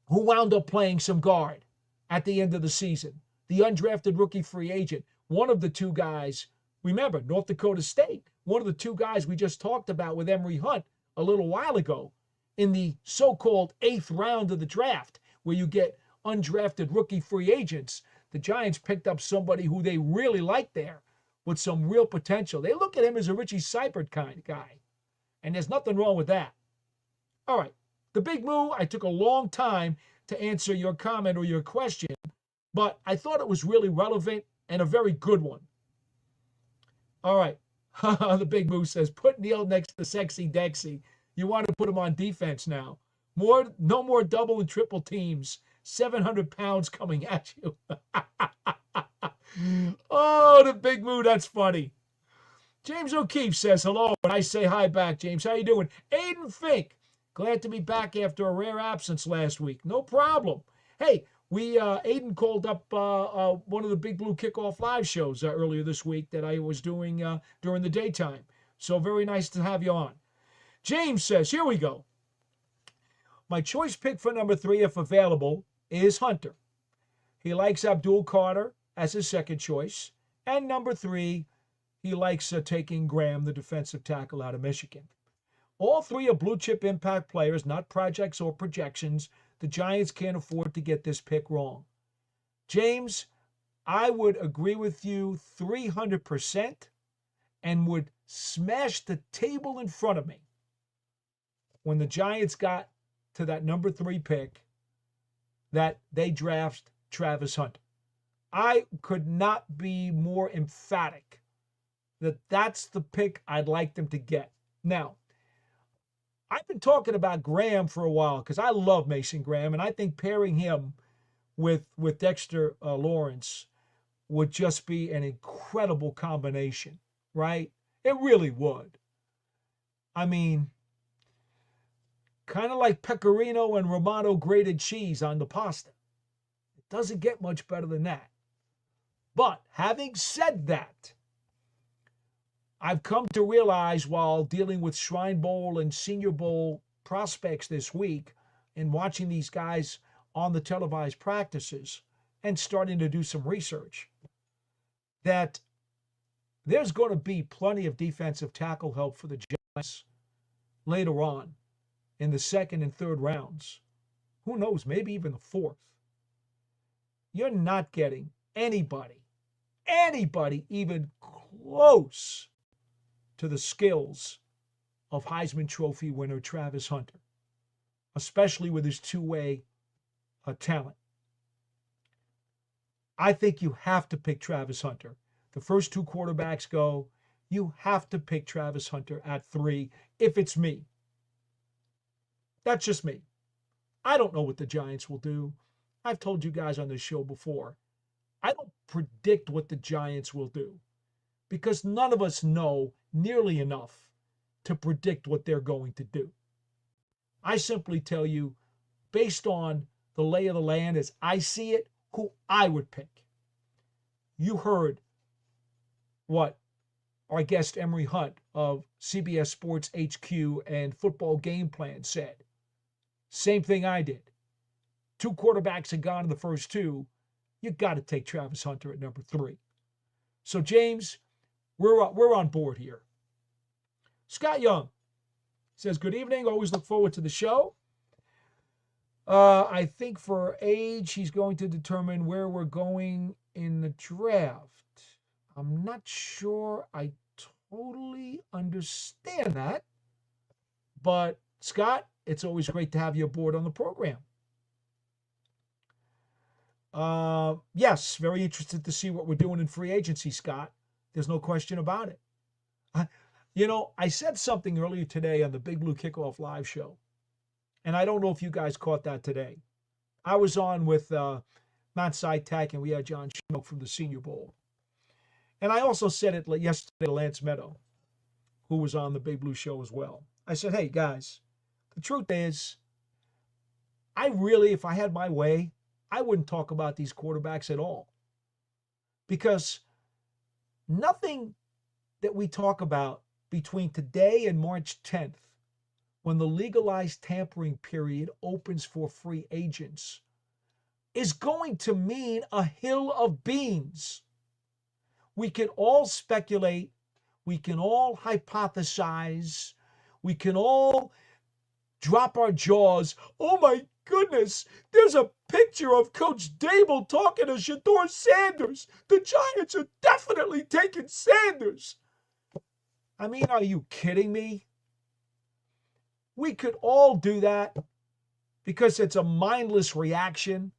who wound up playing some guard at the end of the season. The undrafted rookie free agent. One of the two guys, remember, North Dakota State, one of the two guys we just talked about with Emory Hunt a little while ago in the so-called 8th round of the draft, where you get undrafted rookie free agents. The Giants picked up somebody who they really like there with some real potential. They look at him as a Richie Seibert kind of guy, and there's nothing wrong with that. All right, the Big Moo, I took a long time to answer your comment or your question, but I thought it was really relevant and a very good one. All right, the Big Moo says, put Neal next to Sexy Dexy. You want to put him on defense now. No more double and triple teams. 700 pounds coming at you. Oh, the Big Moo, that's funny. James O'Keefe says hello, and I say hi back. James, how you doing? Aiden Fink, glad to be back after a rare absence last week. No problem. Hey, Aiden called up one of the Big Blue Kickoff live shows earlier this week that I was doing during the daytime. So very nice to have you on. James says, here we go. My choice pick for number 3, if available, is Hunter. He likes Abdul Carter as his second choice. And number 3, he likes taking Graham, the defensive tackle out of Michigan. All 3 are blue-chip impact players, not projects or projections. The Giants can't afford to get this pick wrong. James, I would agree with you 300% and would smash the table in front of me when the Giants got to that number 3 pick that they draft Travis Hunter. I could not be more emphatic that that's the pick I'd like them to get. Now, I've been talking about Graham for a while because I love Mason Graham, and I think pairing him with Dexter Lawrence would just be an incredible combination, right? It really would. I mean, kind of like pecorino and Romano grated cheese on the pasta. It doesn't get much better than that. But having said that, I've come to realize while dealing with Shrine Bowl and Senior Bowl prospects this week and watching these guys on the televised practices and starting to do some research, that there's going to be plenty of defensive tackle help for the Giants later on in the 2nd and 3rd rounds. Who knows, maybe even the 4th. You're not getting anybody even close to the skills of Heisman Trophy winner Travis Hunter, especially with his two-way talent. I think you have to pick Travis Hunter. The first two quarterbacks go. You have to pick Travis Hunter at 3 if it's me. That's just me. I don't know what the Giants will do. I've told you guys on this show before. I don't predict what the Giants will do because none of us know nearly enough to predict what they're going to do. I simply tell you, based on the lay of the land as I see it, who I would pick. You heard what our guest Emory Hunt of CBS Sports HQ and Football Gameplan said. Same thing I did. 2 quarterbacks had gone in the first 2. You got to take Travis Hunter at number 3. So James, we're on board here. Scott Young says, good evening. Always look forward to the show. I think for age, he's going to determine where we're going in the draft. I'm not sure I totally understand that. But Scott, it's always great to have you aboard on the program. Yes, very interested to see what we're doing in free agency, Scott. There's no question about it. I said something earlier today on the Big Blue Kickoff Live show, and I don't know if you guys caught that today. I was on with Matt Seitak, and we had John Schnook from the Senior Bowl. And I also said it yesterday to Lance Meadow, who was on the Big Blue show as well. I said, hey, guys, the truth is, if I had my way, I wouldn't talk about these quarterbacks at all. Because nothing that we talk about between today and March 10th, when the legalized tampering period opens for free agents, is going to mean a hill of beans. We can all speculate. We can all hypothesize. We can all drop our jaws. Oh my goodness, there's a picture of Coach Dable talking to Shedeur Sanders. The Giants are definitely taking Sanders. I mean, are you kidding me? We could all do that because it's a mindless reaction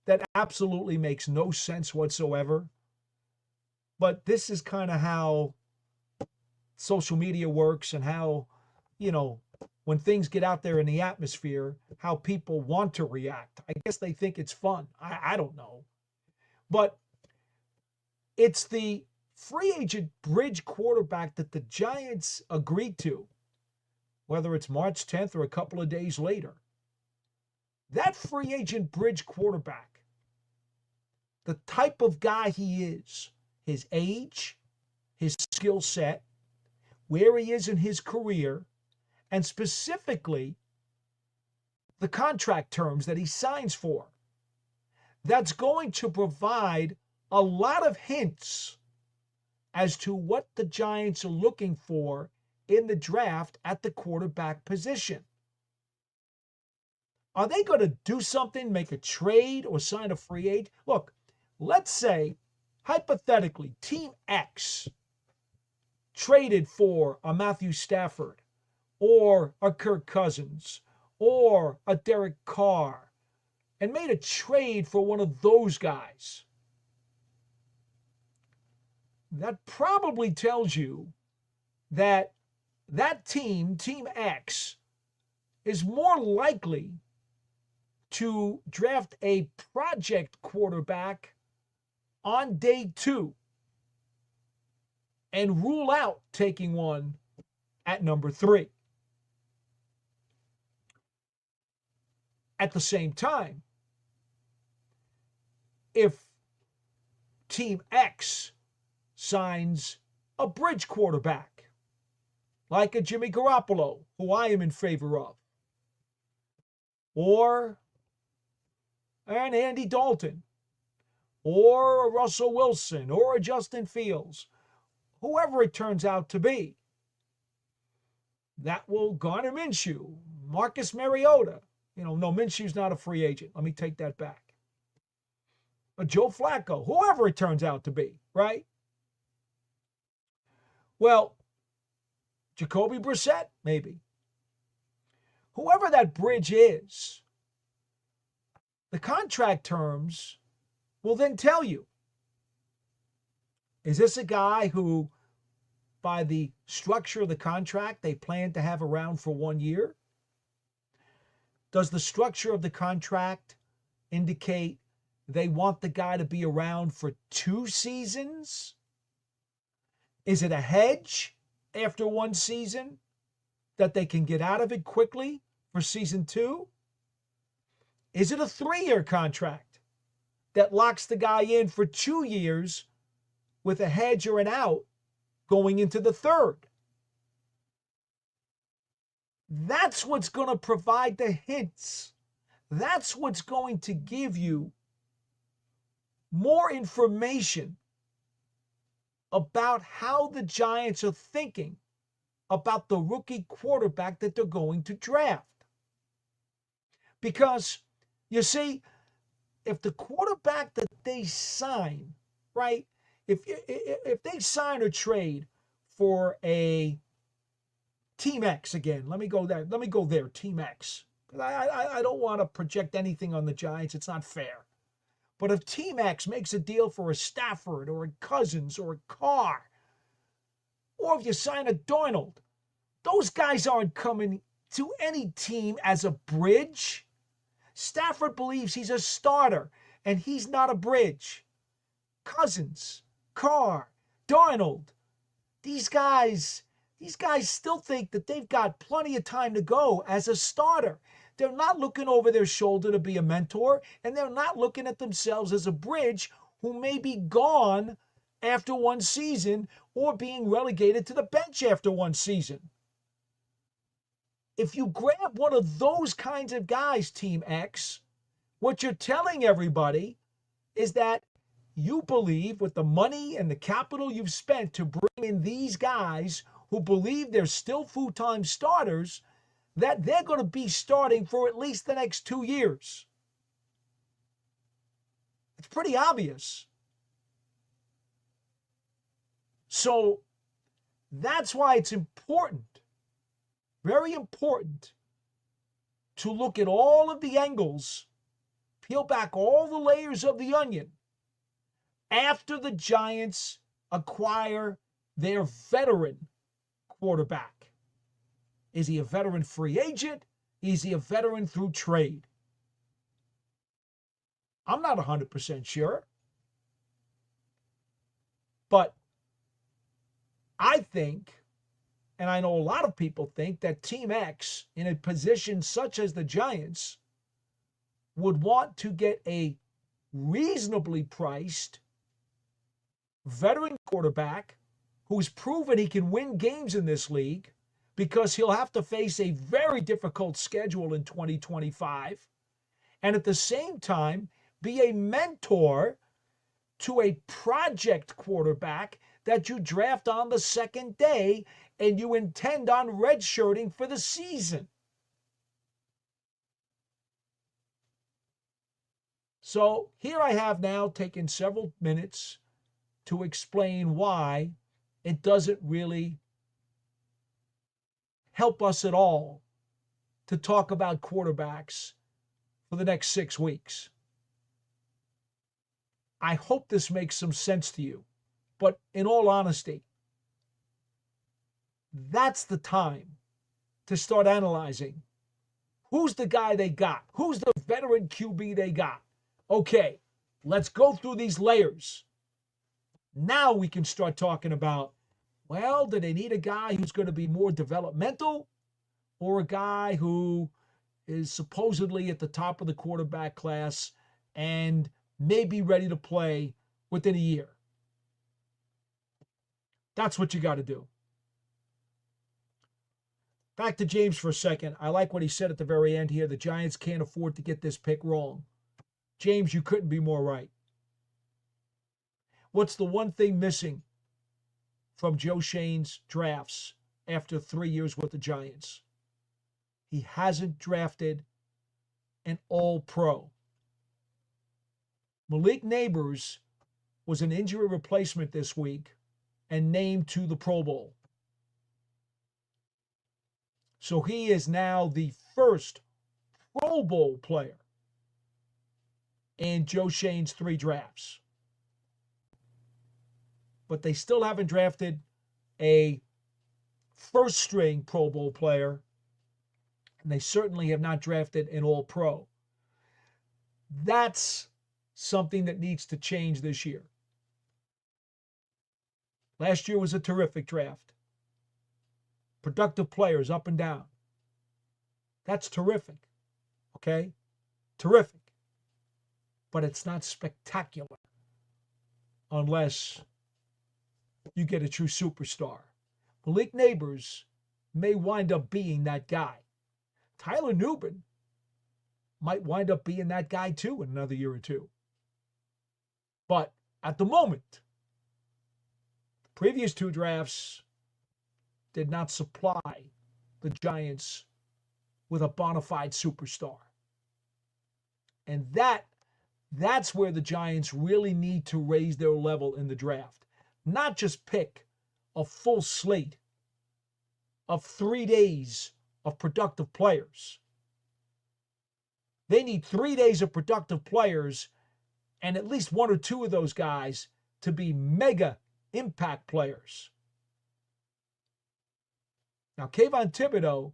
that absolutely makes no sense whatsoever. But this is kind of how social media works and how, when things get out there in the atmosphere, how people want to react. I guess they think it's fun. I don't know. But it's the free agent bridge quarterback that the Giants agreed to, whether it's March 10th or a couple of days later. That free agent bridge quarterback, the type of guy he is, his age, his skill set, where he is in his career, and specifically the contract terms that he signs for, that's going to provide a lot of hints as to what the Giants are looking for in the draft at the quarterback position. Are they going to do something, make a trade, or sign a free agent? Look, let's say, hypothetically, Team X traded for a Matthew Stafford or a Kirk Cousins or a Derek Carr and made a trade for one of those guys. That probably tells you that team, Team X, is more likely to draft a project quarterback on day 2 and rule out taking one at number 3. At the same time, if Team X signs a bridge quarterback, like a Jimmy Garoppolo, who I am in favor of, or an Andy Dalton, or a Russell Wilson, or a Justin Fields, whoever it turns out to be, that will garner Minshew, Marcus Mariota. No, Minshew's not a free agent. Let me take that back. But Joe Flacco, whoever it turns out to be, right? Well, Jacoby Brissett, maybe. Whoever that bridge is, the contract terms will then tell you, is this a guy who, by the structure of the contract, they plan to have around for 1 year? Does the structure of the contract indicate they want the guy to be around for 2 seasons? Is it a hedge after 1 season that they can get out of it quickly for season 2? Is it a 3-year contract that locks the guy in for 2 years with a hedge or an out going into the 3rd? That's what's going to provide the hints. That's what's going to give you more information about how the Giants are thinking about the rookie quarterback that they're going to draft. Because, you see, if the quarterback that they sign, right, if they sign or trade for a Team X again, let me go there, Team X. I don't want to project anything on the Giants. It's not fair. But if Team X makes a deal for a Stafford or a Cousins or a Carr, or if you sign a Darnold, those guys aren't coming to any team as a bridge. Stafford believes he's a starter, and he's not a bridge. Cousins, Carr, Darnold, these guys still think that they've got plenty of time to go as a starter. They're not looking over their shoulder to be a mentor, and they're not looking at themselves as a bridge who may be gone after 1 season or being relegated to the bench after 1 season. If you grab one of those kinds of guys, Team X, what you're telling everybody is that you believe with the money and the capital you've spent to bring in these guys who believe they're still full-time starters, that they're going to be starting for at least the next 2 years. It's pretty obvious. So that's why it's important, very important, to look at all of the angles, peel back all the layers of the onion after the Giants acquire their veteran quarterback. Is he a veteran free agent? Is he a veteran through trade? I'm not 100% sure. But I think, and I know a lot of people think, that Team X, in a position such as the Giants, would want to get a reasonably priced veteran quarterback who's proven he can win games in this league, because he'll have to face a very difficult schedule in 2025, and at the same time be a mentor to a project quarterback that you draft on the 2nd day and you intend on redshirting for the season. So here I have now taken several minutes to explain why it doesn't really help us at all to talk about quarterbacks for the next 6 weeks. I hope this makes some sense to you. But in all honesty, that's the time to start analyzing who's the guy they got, who's the veteran QB they got. Okay, let's go through these layers. Now we can start talking about, well, do they need a guy who's going to be more developmental, or a guy who is supposedly at the top of the quarterback class and may be ready to play within a year? That's what you got to do. Back to James for a second. I like what he said at the very end here. The Giants can't afford to get this pick wrong. James, you couldn't be more right. What's the one thing missing from Joe Schoen's drafts after 3 years with the Giants? He hasn't drafted an all-pro. Malik Nabers was an injury replacement this week and named to the Pro Bowl. So he is now the first Pro Bowl player in Joe Schoen's 3 drafts. But they still haven't drafted a first-string Pro Bowl player, and they certainly have not drafted an All-Pro. That's something that needs to change this year. Last year was a terrific draft. Productive players up and down. That's terrific. Okay? Terrific. But it's not spectacular unless you get a true superstar. Malik Neighbors may wind up being that guy. Tyler Nubin might wind up being that guy too in another year or two. But at the moment, the previous 2 drafts did not supply the Giants with a bona fide superstar. And that's where the Giants really need to raise their level in the draft. Not just pick a full slate of 3 days of productive players. They need 3 days of productive players, and at least 1 or 2 of those guys to be mega impact players. Now, Kayvon Thibodeau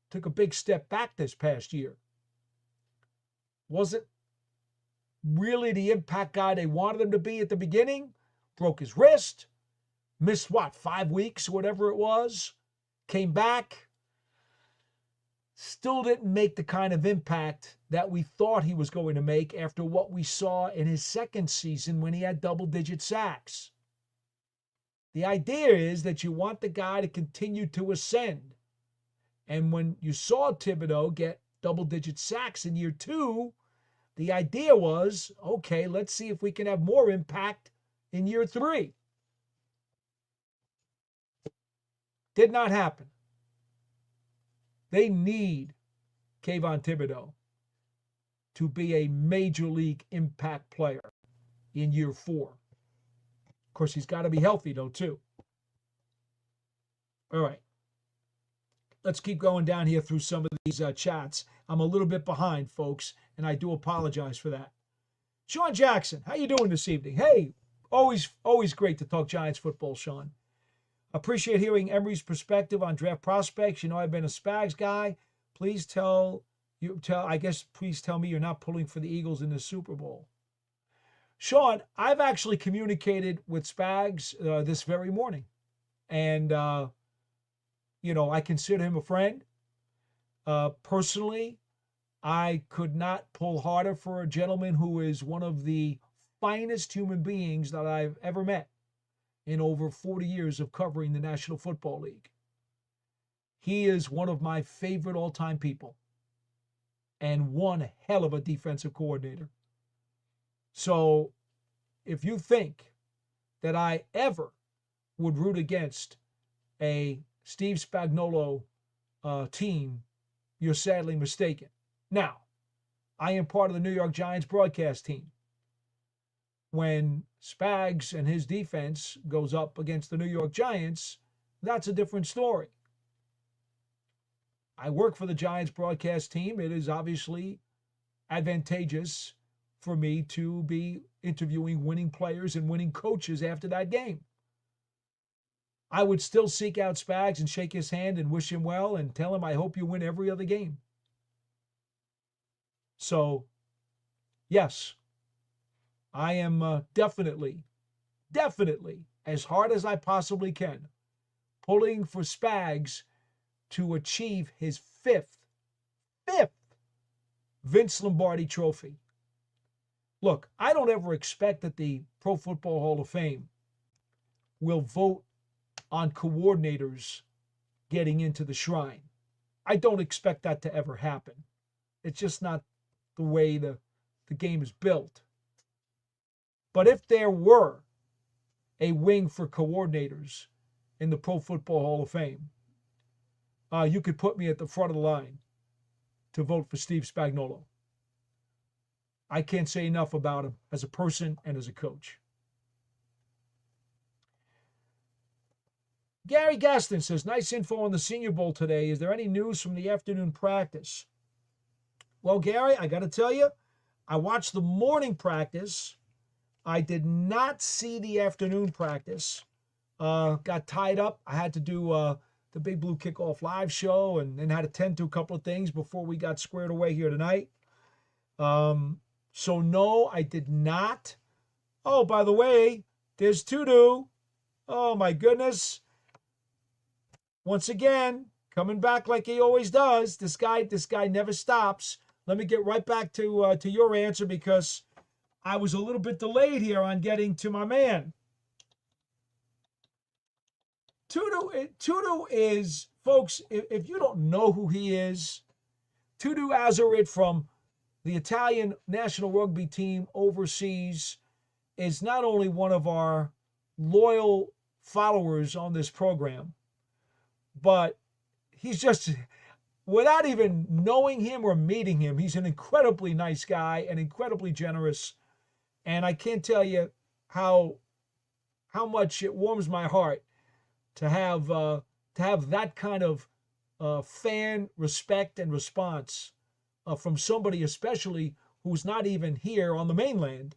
took a big step back this past year. Wasn't really the impact guy they wanted him to be at the beginning. Broke his wrist. Missed, 5 weeks, whatever it was. Came back. Still didn't make the kind of impact that we thought he was going to make after what we saw in his second season when he had double-digit sacks. The idea is that you want the guy to continue to ascend. And when you saw Thibodeau get double-digit sacks in year 2, the idea was, okay, let's see if we can have more impact in year 3. Did not happen. They need Kayvon Thibodeau to be a major league impact player in year 4. Of course, he's got to be healthy, though, too. All right. Let's keep going down here through some of these chats. I'm a little bit behind, folks, and I do apologize for that. Sean Jackson, how you doing this evening? Hey, always great to talk Giants football, Sean. Appreciate hearing Emory's perspective on draft prospects. You know, I've been a Spags guy. Please tell me you're not pulling for the Eagles in the Super Bowl. Sean, I've actually communicated with Spags this very morning. And, I consider him a friend. Personally, I could not pull harder for a gentleman who is one of the finest human beings that I've ever met in over 40 years of covering the National Football League. He is one of my favorite all-time people and one hell of a defensive coordinator. So if you think that I ever would root against a Steve Spagnuolo team, you're sadly mistaken. Now, I am part of the New York Giants broadcast team. When Spags and his defense goes up against the New York Giants, that's a different story. I work for the Giants broadcast team. It is obviously advantageous for me to be interviewing winning players and winning coaches after that game. I would still seek out Spags and shake his hand and wish him well and tell him I hope you win every other game. So, yes, I am definitely, as hard as I possibly can, pulling for Spags to achieve his fifth Vince Lombardi trophy. Look, I don't ever expect that the Pro Football Hall of Fame will vote on coordinators getting into the shrine. I don't expect that to ever happen. It's just not the way the game is built. But if there were a wing for coordinators in the Pro Football Hall of Fame, you could put me at the front of the line to vote for Steve Spagnuolo. I can't say enough about him as a person and as a coach. Gary Gaston says, nice info on the Senior Bowl today. Is there any news from the afternoon practice? Well, Gary, I got to tell you, I watched the morning practice. I did not see the afternoon practice. Got tied up. I had to do the Big Blue Kickoff live show and then had to tend to a couple of things before we got squared away here tonight. So no, I did not. Oh, by the way, there's Tudu. Oh my goodness. Once again, coming back like he always does. This guy never stops. Let me get right back to your answer because I was a little bit delayed here on getting to my man. Tudu is, folks, if you don't know who he is, Tudu Azarit from the Italian national rugby team overseas is not only one of our loyal followers on this program, but he's just, without even knowing him or meeting him, he's an incredibly nice guy and incredibly generous. And I can't tell you how much it warms my heart to have that kind of fan respect and response from somebody, especially who's not even here on the mainland,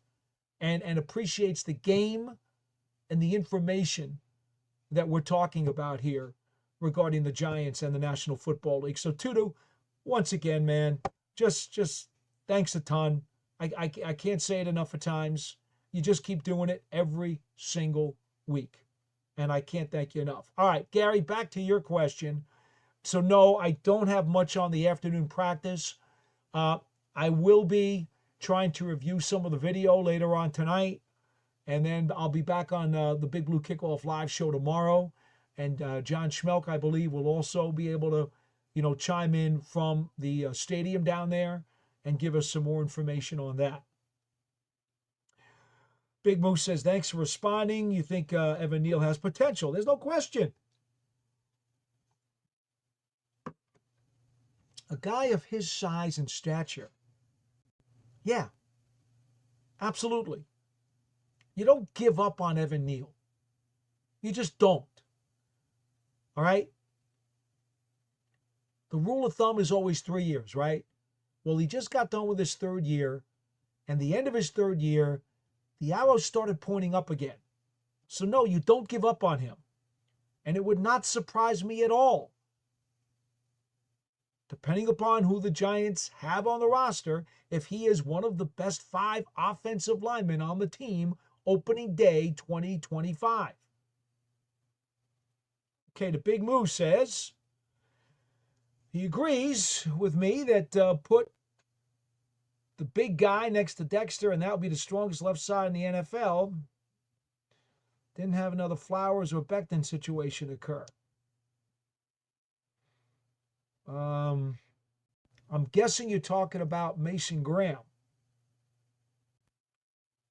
and appreciates the game and the information that we're talking about here regarding the Giants and the National Football League. So Tudu, once again, man, just thanks a ton. I can't say it enough of times. You just keep doing it every single week. And I can't thank you enough. All right, Gary, back to your question. So no, I don't have much on the afternoon practice. I will be trying to review some of the video later on tonight. And then I'll be back on the Big Blue Kickoff live show tomorrow. And John Schmelk, I believe, will also be able to, chime in from the stadium down there and give us some more information on that. Big Moose says, thanks for responding. You think Evan Neal has potential? There's no question. A guy of his size and stature. Yeah, absolutely. You don't give up on Evan Neal. You just don't. All right? The rule of thumb is always 3 years, right? Well, he just got done with his third year, and the end of his third year, the arrows started pointing up again. So no, you don't give up on him. And it would not surprise me at all, depending upon who the Giants have on the roster, if he is one of the best 5 offensive linemen on the team opening day 2025. Okay, the Big Moose says he agrees with me that put the big guy next to Dexter, and that would be the strongest left side in the NFL. Didn't have another Flowers or Becton situation occur. I'm guessing you're talking about Mason Graham.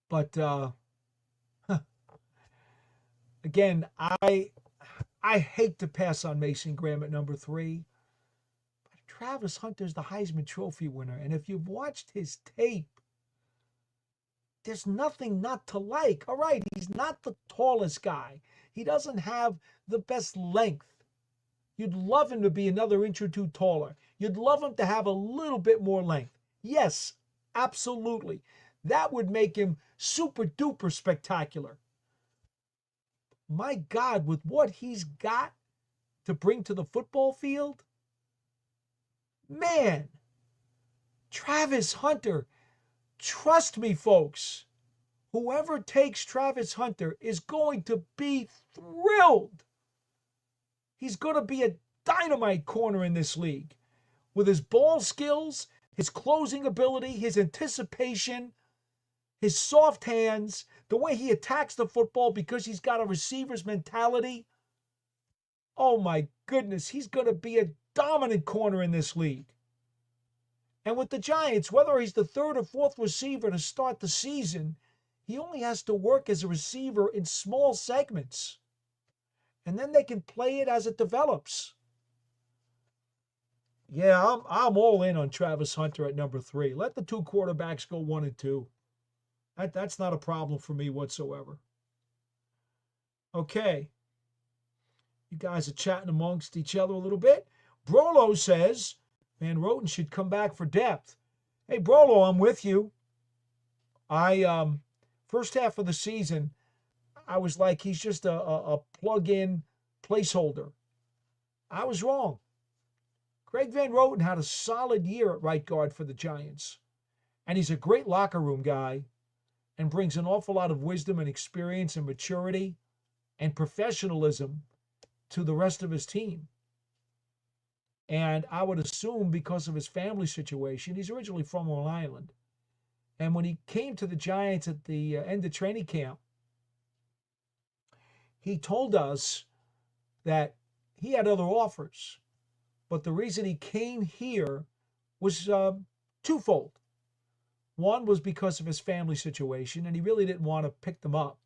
But again, I hate to pass on Mason Graham at number 3. But Travis Hunter's the Heisman Trophy winner. And if you've watched his tape, there's nothing not to like. All right, he's not the tallest guy. He doesn't have the best length. You'd love him to be another inch or two taller. You'd love him to have a little bit more length. Yes, absolutely. That would make him super duper spectacular. My God, with what he's got to bring to the football field, man, Travis Hunter, trust me, folks, whoever takes Travis Hunter is going to be thrilled. He's going to be a dynamite corner in this league. With his ball skills, his closing ability, his anticipation, his soft hands, the way he attacks the football because he's got a receiver's mentality. Oh my goodness, he's going to be a dominant corner in this league. And with the Giants, whether he's the 3rd or 4th receiver to start the season, he only has to work as a receiver in small segments. And then they can play it as it develops. Yeah, I'm all in on Travis Hunter at number 3. Let the 2 quarterbacks go 1 and 2. That's not a problem for me whatsoever. Okay. You guys are chatting amongst each other a little bit. Brolo says Van Roten should come back for depth. Hey, Brolo, I'm with you. First half of the season, I was like, he's just a plug-in placeholder. I was wrong. Greg Van Roten had a solid year at right guard for the Giants. And he's a great locker room guy and brings an awful lot of wisdom and experience and maturity and professionalism to the rest of his team. And I would assume because of his family situation, he's originally from Long Island. And when he came to the Giants at the end of training camp, he told us that he had other offers. But the reason he came here was twofold. One was because of his family situation, and he really didn't want to pick them up.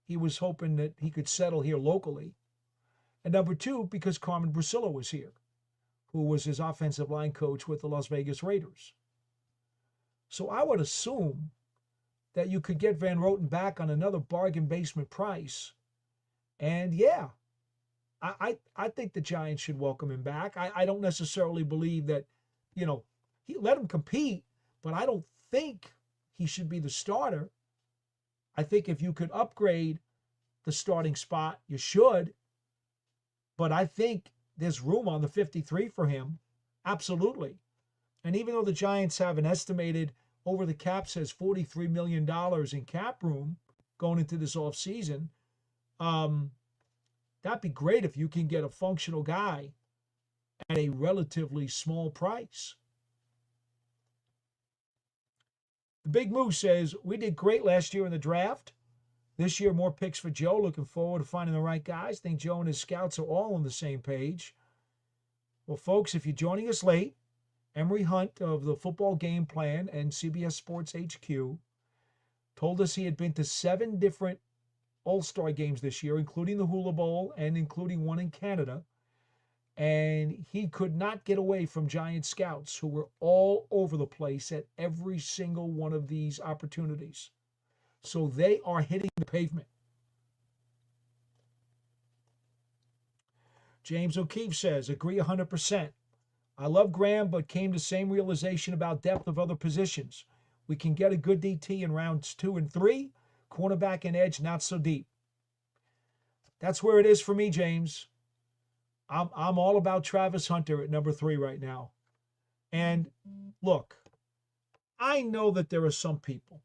He was hoping that he could settle here locally. And number two, because Carmen Brusilla was here, who was his offensive line coach with the Las Vegas Raiders. So I would assume that you could get Van Roten back on another bargain basement price. And yeah, I think the Giants should welcome him back. I don't necessarily believe that, he let him compete, but I don't think he should be the starter. I think if you could upgrade the starting spot, you should. But I think there's room on the 53 for him. Absolutely. And even though the Giants have an estimated over the cap says $43 million in cap room going into this offseason, that'd be great if you can get a functional guy at a relatively small price. The Big Moose says, we did great last year in the draft. This year, more picks for Joe. Looking forward to finding the right guys. Think Joe and his scouts are all on the same page. Well, folks, if you're joining us late, Emory Hunt of the Football Gameplan and CBS SportsHQ told us he had been to 7 different All-Star games this year, including the Hula Bowl and including one in Canada. And he could not get away from Giant scouts who were all over the place at every single one of these opportunities. So they are hitting the pavement. James O'Keefe says, agree 100%. I love Graham, but came to same realization about depth of other positions. We can get a good DT in rounds 2 and 3. Cornerback and edge, not so deep. That's where it is for me, James. I'm all about Travis Hunter at number 3 right now. And look, I know that there are some people,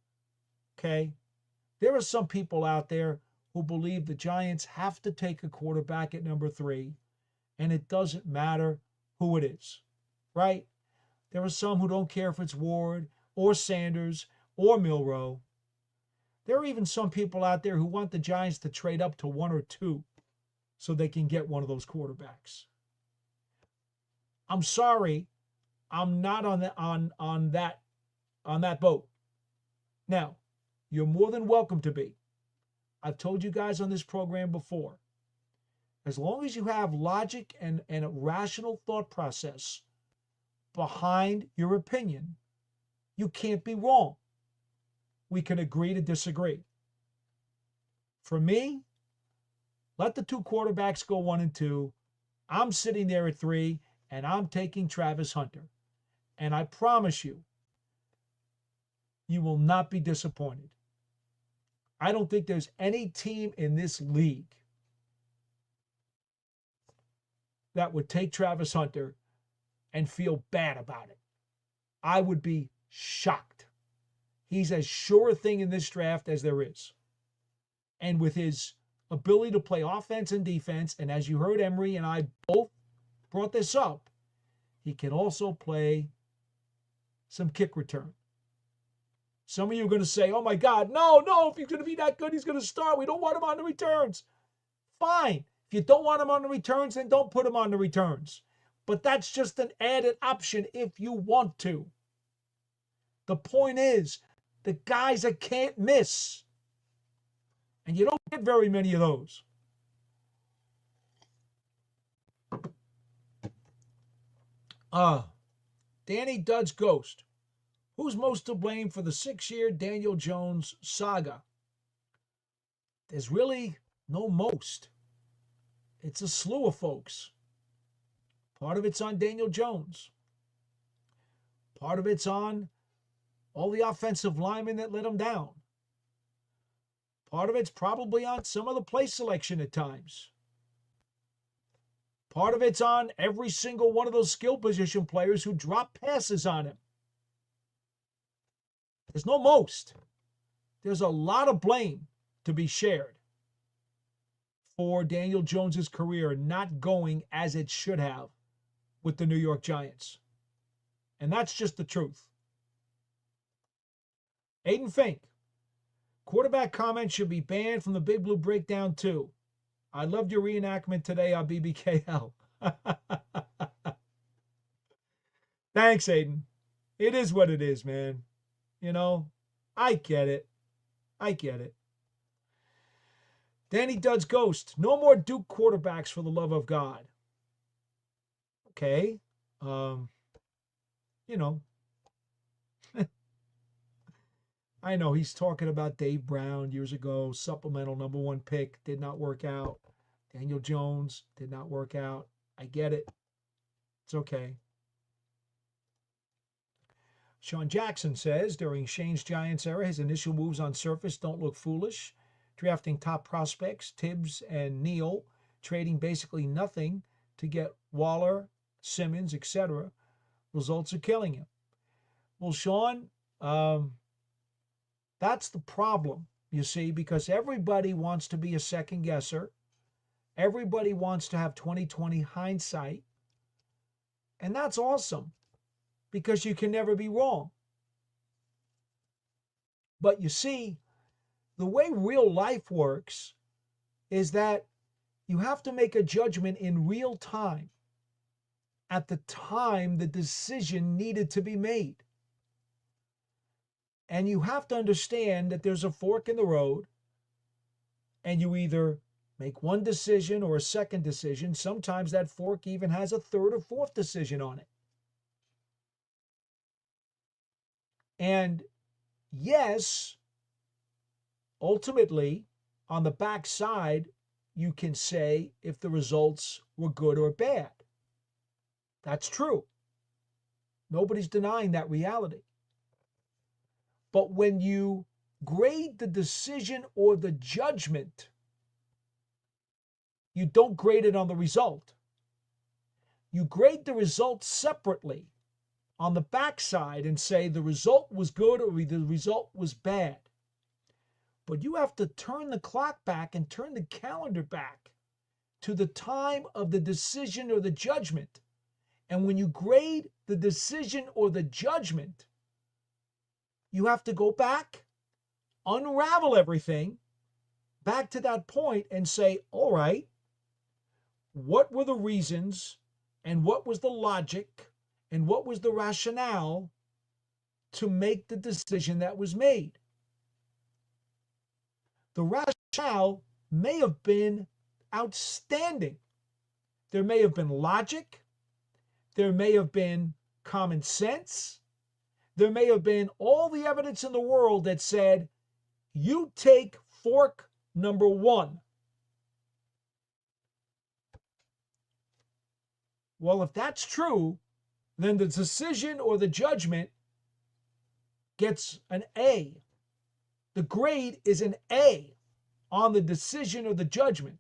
okay? There are some people out there who believe the Giants have to take a quarterback at number 3, and it doesn't matter who it is, right? There are some who don't care if it's Ward or Sanders or Milroe. There are even some people out there who want the Giants to trade up to 1 or 2 so they can get one of those quarterbacks. I'm sorry, I'm not on that boat. Now, you're more than welcome to be. I've told you guys on this program before, as long as you have logic and a rational thought process behind your opinion, you can't be wrong. We can agree to disagree. For me, let the 2 quarterbacks go 1 and 2. I'm sitting there at 3, and I'm taking Travis Hunter. And I promise you, you will not be disappointed. I don't think there's any team in this league that would take Travis Hunter and feel bad about it. I would be shocked. He's as sure a thing in this draft as there is. And with his ability to play offense and defense, and as you heard Emory and I both brought this up, he can also play some kick return. Some of you are going to say, oh my God, no, if he's going to be that good, he's going to start. We don't want him on the returns. Fine. If you don't want him on the returns, then don't put him on the returns. But that's just an added option if you want to. The point is, the guys that can't miss. And you don't get very many of those. Danny Dud's Ghost. Who's most to blame for the 6-year Daniel Jones saga? There's really no most. It's a slew of folks. Part of it's on Daniel Jones. Part of it's on all the offensive linemen that let him down. Part of it's probably on some of the play selection at times. Part of it's on every single one of those skill position players who drop passes on him. There's no most. There's a lot of blame to be shared for Daniel Jones's career not going as it should have with the New York Giants. And that's just the truth. Aiden Fink, quarterback comments should be banned from the Big Blue Breakdown too. I loved your reenactment today on BBKL. Thanks, Aiden. It is what it is, man. You know, I get it. I get it. Danny Duds Ghost, no more Duke quarterbacks for the love of God. Okay. You know, I know he's talking about Dave Brown years ago, supplemental #1 pick, did not work out. Daniel Jones did not work out. I get it. It's okay. Sean Jackson says, during Shane's Giants era, his initial moves on surface don't look foolish. Drafting top prospects, Tibbs and Neal, trading basically nothing to get Waller, Simmons, etc. Results are killing him. Well, Sean, that's the problem, you see, because everybody wants to be a second guesser. Everybody wants to have 20/20 hindsight. And that's awesome because you can never be wrong. But you see, the way real life works is that you have to make a judgment in real time at the time the decision needed to be made. And you have to understand that there's a fork in the road, and you either make one decision or a second decision. Sometimes that fork even has a third or fourth decision on it. And yes, ultimately, on the backside, you can say if the results were good or bad. That's true. Nobody's denying that reality. But when you grade the decision or the judgment, you don't grade it on the result. You grade the result separately on the backside and say the result was good or the result was bad. But you have to turn the clock back and turn the calendar back to the time of the decision or the judgment. And when you grade the decision or the judgment, you have to go back, unravel everything back to that point and say, all right, what were the reasons and what was the logic and what was the rationale to make the decision that was made? The rationale may have been outstanding. There may have been logic. There may have been common sense. There may have been all the evidence in the world that said, you take fork #1. Well, if that's true, then the decision or the judgment gets an A. The grade is an A on the decision or the judgment.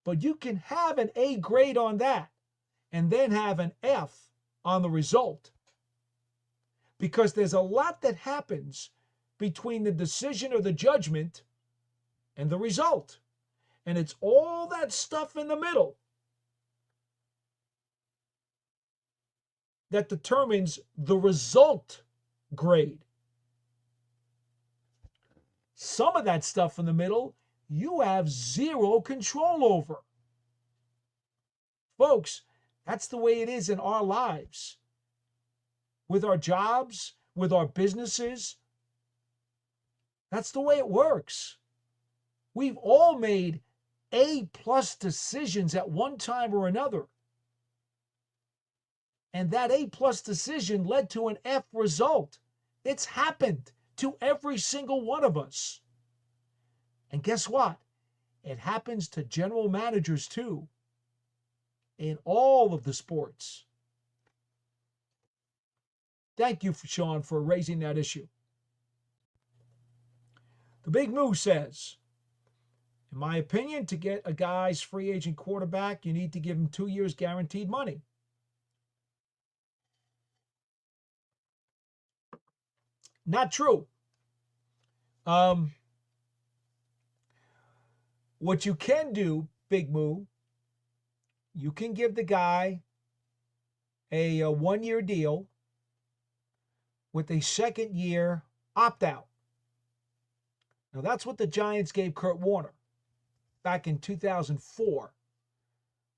But you can have an A grade on that and then have an F on the result. Because there's a lot that happens between the decision or the judgment and the result. And it's all that stuff in the middle that determines the result grade. Some of that stuff in the middle, you have zero control over. Folks, that's the way it is in our lives. With our jobs, with our businesses. That's the way it works. We've all made A+ decisions at one time or another. And that A+ decision led to an F result. It's happened to every single one of us. And guess what? It happens to general managers too, in all of the sports. Thank you, Sean, for raising that issue. The Big Moo says, in my opinion, to get a guy's free agent quarterback, you need to give him 2 years guaranteed money. Not true. What you can do, Big Moo, you can give the guy a 1-year deal with a second-year opt-out. Now, that's what the Giants gave Kurt Warner back in 2004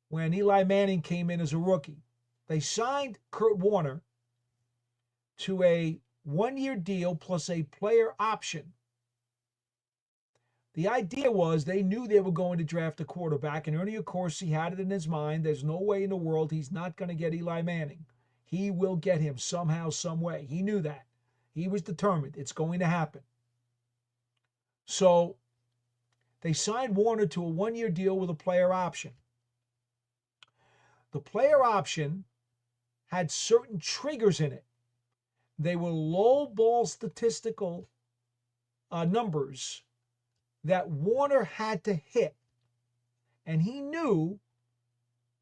when Eli Manning came in as a rookie. They signed Kurt Warner to a 1-year deal plus a player option. The idea was they knew they were going to draft a quarterback, and Ernie Accorsi had it in his mind, there's no way in the world he's not going to get Eli Manning. He will get him somehow, some way. He knew that. He was determined. It's going to happen. So they signed Warner to a 1-year deal with a player option. The player option had certain triggers in it. They were low ball statistical numbers that Warner had to hit. And he knew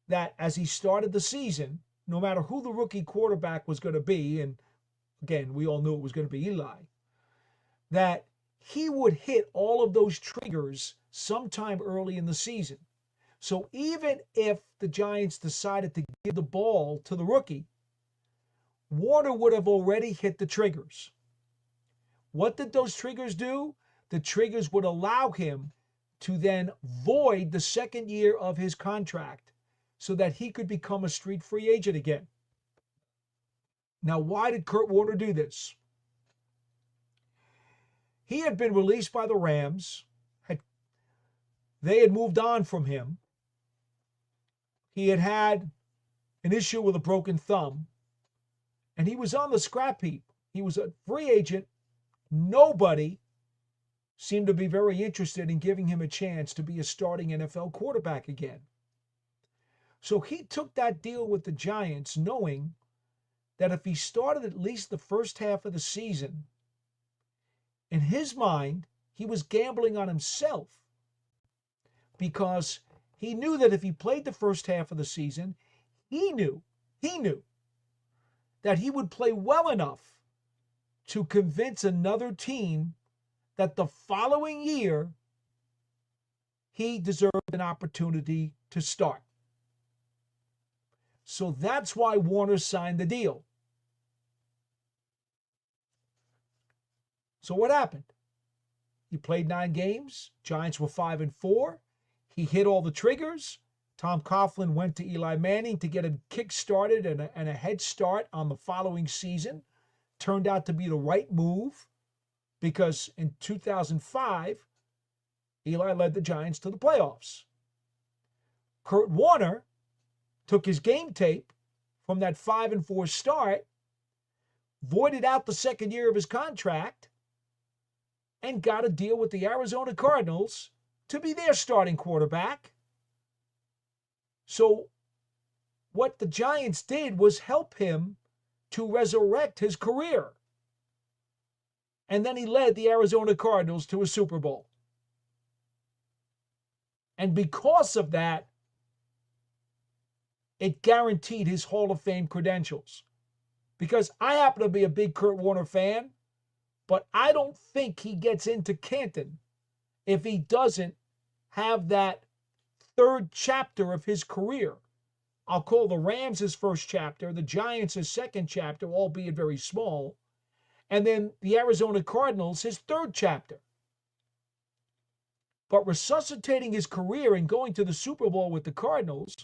that as he started the season, no matter who the rookie quarterback was going to be, and again, we all knew it was going to be Eli, that he would hit all of those triggers sometime early in the season. So even if the Giants decided to give the ball to the rookie, Warner would have already hit the triggers. What did those triggers do? The triggers would allow him to then void the second year of his contract so that he could become a street free agent again. Now, why did Kurt Warner do this? He had been released by the Rams. They had moved on from him. He had had an issue with a broken thumb, and he was on the scrap heap. He was a free agent. Nobody seemed to be very interested in giving him a chance to be a starting NFL quarterback again. So he took that deal with the Giants, knowing that if he started at least the first half of the season, in his mind, he was gambling on himself, because he knew that if he played the first half of the season, he knew that he would play well enough to convince another team that the following year he deserved an opportunity to start. So that's why Warner signed the deal. So what happened? He played 9 games. Giants were 5-4. He hit all the triggers. Tom Coughlin went to Eli Manning to get a kick started and a head start on the following season. Turned out to be the right move, because in 2005, Eli led the Giants to the playoffs. Kurt Warner took his game tape from that 5-4 start, voided out the second year of his contract, and got a deal with the Arizona Cardinals to be their starting quarterback. So what the Giants did was help him to resurrect his career. And then he led the Arizona Cardinals to a Super Bowl. And because of that, it guaranteed his Hall of Fame credentials. Because I happen to be a big Kurt Warner fan, but I don't think he gets into Canton if he doesn't have that third chapter of his career. I'll call the Rams his first chapter, the Giants his second chapter, albeit very small, and then the Arizona Cardinals his third chapter. But resuscitating his career and going to the Super Bowl with the Cardinals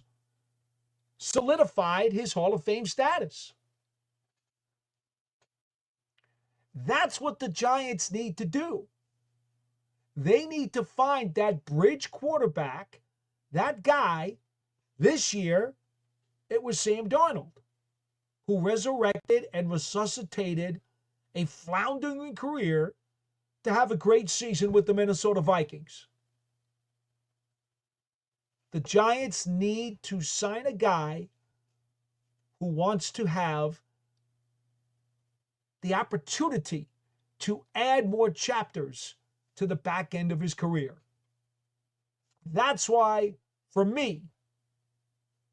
solidified his Hall of Fame status. That's what the Giants need to do. They need to find that bridge quarterback, that guy. This year, it was Sam Darnold, who resurrected and resuscitated a floundering career to have a great season with the Minnesota Vikings. The Giants need to sign a guy who wants to have the opportunity to add more chapters to the back end of his career. That's why, for me,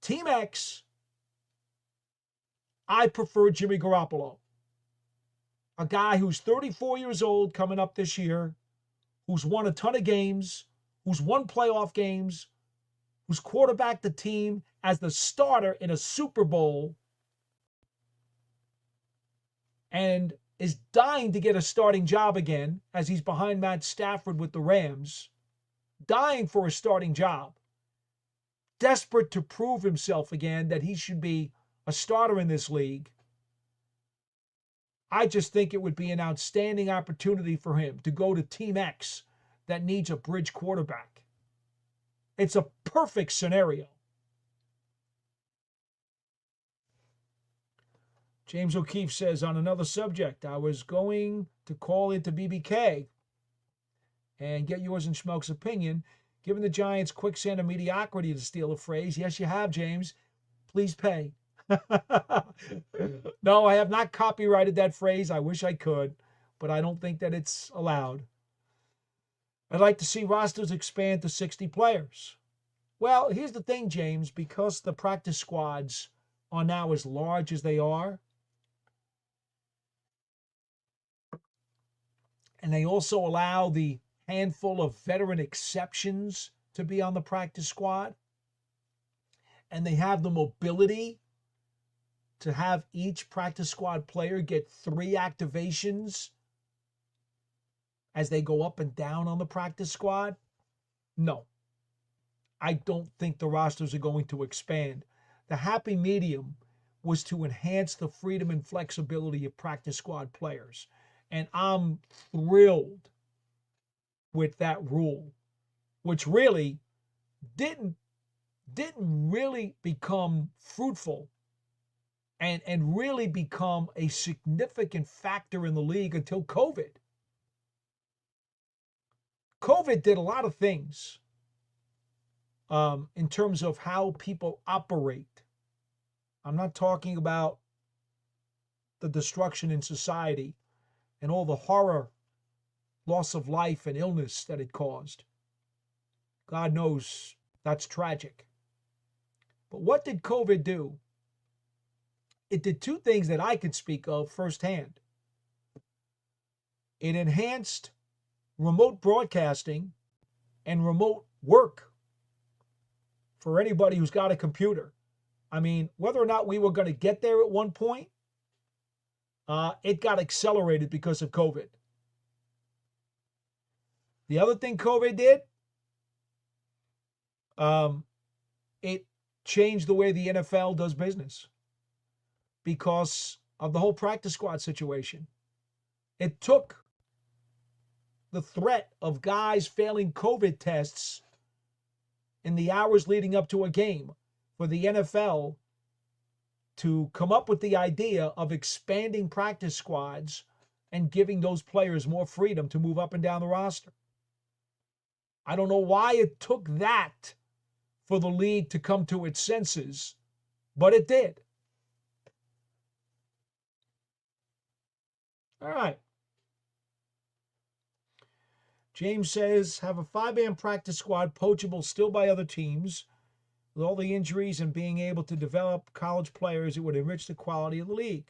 Team X, I prefer Jimmy Garoppolo. A guy who's 34 years old coming up this year, who's won a ton of games, who's won playoff games, who's quarterbacked the team as the starter in a Super Bowl, and is dying to get a starting job again as he's behind Matt Stafford with the Rams, dying for a starting job, desperate to prove himself again that he should be a starter in this league. I just think it would be an outstanding opportunity for him to go to Team X that needs a bridge quarterback. It's a perfect scenario. James O'Keefe says, on another subject, I was going to call into BBK and get yours and Schmelk's opinion. Given the Giants' quicksand of mediocrity, to steal a phrase, yes, you have, James. Please pay. No, I have not copyrighted that phrase. I wish I could, but I don't think that it's allowed. I'd like to see rosters expand to 60 players. Well, here's the thing, James. Because the practice squads are now as large as they are, and they also allow the handful of veteran exceptions to be on the practice squad, and they have the mobility to have each practice squad player get 3 activations as they go up and down on the practice squad. No, I don't think the rosters are going to expand. The happy medium was to enhance the freedom and flexibility of practice squad players. And I'm thrilled with that rule, which really didn't really become fruitful and really become a significant factor in the league until COVID. COVID did a lot of things in terms of how people operate. I'm not talking about the destruction in society and all the horror, loss of life, and illness that it caused. God knows that's tragic. But what did COVID do? It did 2 things that I could speak of firsthand. It enhanced remote broadcasting and remote work for anybody who's got a computer. I mean, whether or not we were going to get there at one point, it got accelerated because of COVID. The other thing COVID did, it changed the way the NFL does business because of the whole practice squad situation. It took the threat of guys failing COVID tests in the hours leading up to a game for the NFL to come up with the idea of expanding practice squads and giving those players more freedom to move up and down the roster. I don't know why it took that for the league to come to its senses, but it did. All right. James says, have a 5-man practice squad poachable still by other teams. With all the injuries and being able to develop college players, it would enrich the quality of the league.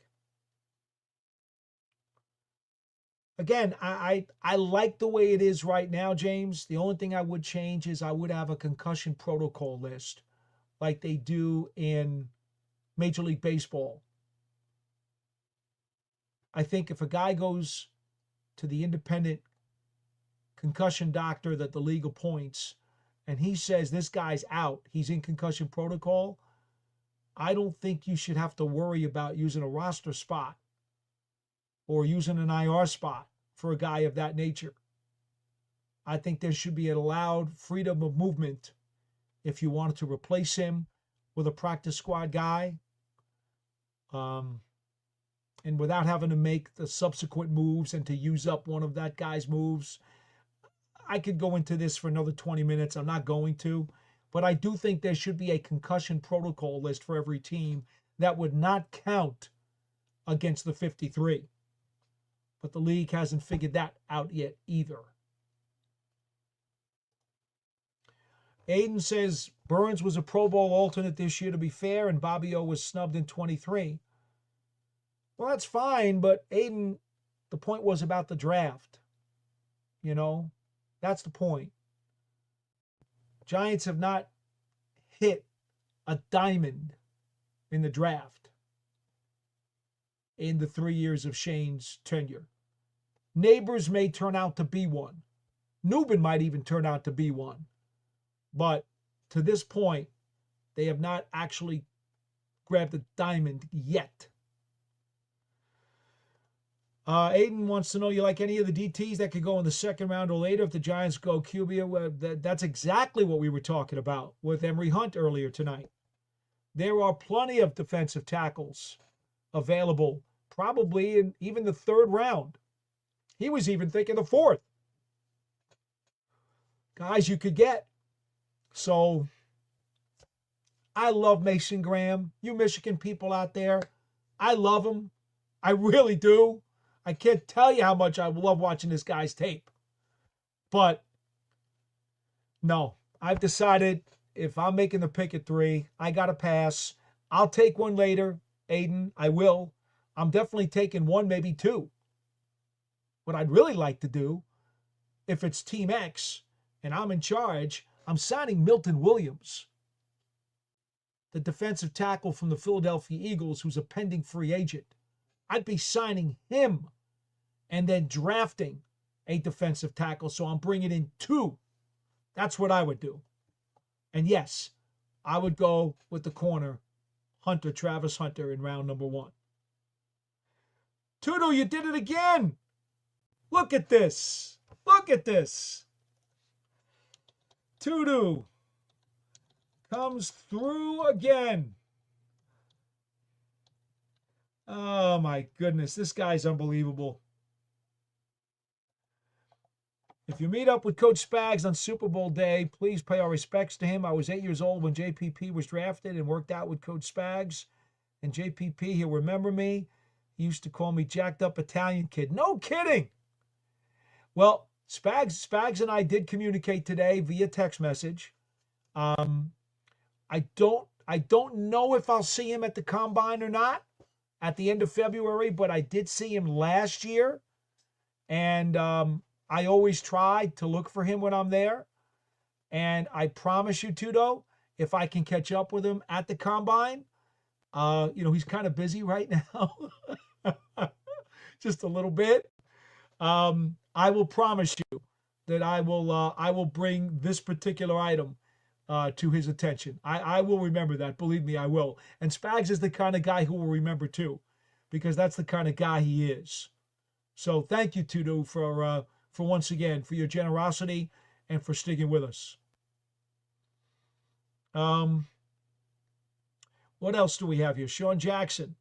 Again, I like the way it is right now, James. The only thing I would change is I would have a concussion protocol list like they do in Major League Baseball. I think if a guy goes to the independent concussion doctor that the league appoints and he says this guy's out, he's in concussion protocol, I don't think you should have to worry about using a roster spot or using an IR spot for a guy of that nature. I think there should be an allowed freedom of movement if you wanted to replace him with a practice squad guy, and without having to make the subsequent moves and to use up one of that guy's moves. I could go into this for another 20 minutes. I'm not going to, But I do think there should be a concussion protocol list for every team that would not count against the 53. But the league hasn't figured that out yet either. Aiden says Burns was a Pro Bowl alternate this year, to be fair, and Bobby O was snubbed in 23. Well, that's fine, but Aiden, the point was about the draft. You know, that's the point. Giants have not hit a diamond in the draft in the 3 years of Shane's tenure. Neighbors may turn out to be one. Newbin might even turn out to be one. But to this point, they have not actually grabbed a diamond yet. Aiden wants to know, you like any of the DTs that could go in the second round or later if the Giants go QB? That's exactly what we were talking about with Emory Hunt earlier tonight. There are plenty of defensive tackles available, probably in even the third round. He was even thinking the fourth. Guys you could get. So I love Mason Graham. You Michigan people out there, I love him. I really do. I can't tell you how much I love watching this guy's tape. But no, I've decided if I'm making the pick at 3, I got to pass. I'll take one later, Aiden. I will. I'm definitely taking one, maybe 2. What I'd really like to do, if it's Team X and I'm in charge, I'm signing Milton Williams, the defensive tackle from the Philadelphia Eagles, who's a pending free agent. I'd be signing him and then drafting a defensive tackle. So I'm bringing in 2. That's what I would do. And yes, I would go with the corner, Hunter, Travis Hunter, in round number 1. Tudo, you did it again. Look at this. Look at this. Tudo comes through again. Oh, my goodness. This guy's unbelievable. If you meet up with Coach Spags on Super Bowl day, please pay our respects to him. I was 8 years old when JPP was drafted and worked out with Coach Spags. And JPP, he'll remember me. He used to call me jacked up Italian kid. No kidding. Well, Spags and I did communicate today via text message. I don't know if I'll see him at the Combine or not at the end of February, but I did see him last year. And I always try to look for him when I'm there. And I promise you, Tudo, if I can catch up with him at the Combine, he's kind of busy right now. Just a little bit. I will promise you that I will bring this particular item to his attention. I will remember that. Believe me, I will. And Spags is the kind of guy who will remember too, because that's the kind of guy he is. So thank you, Tudo, for once again, for your generosity and for sticking with us. What else do we have here? Sean Jackson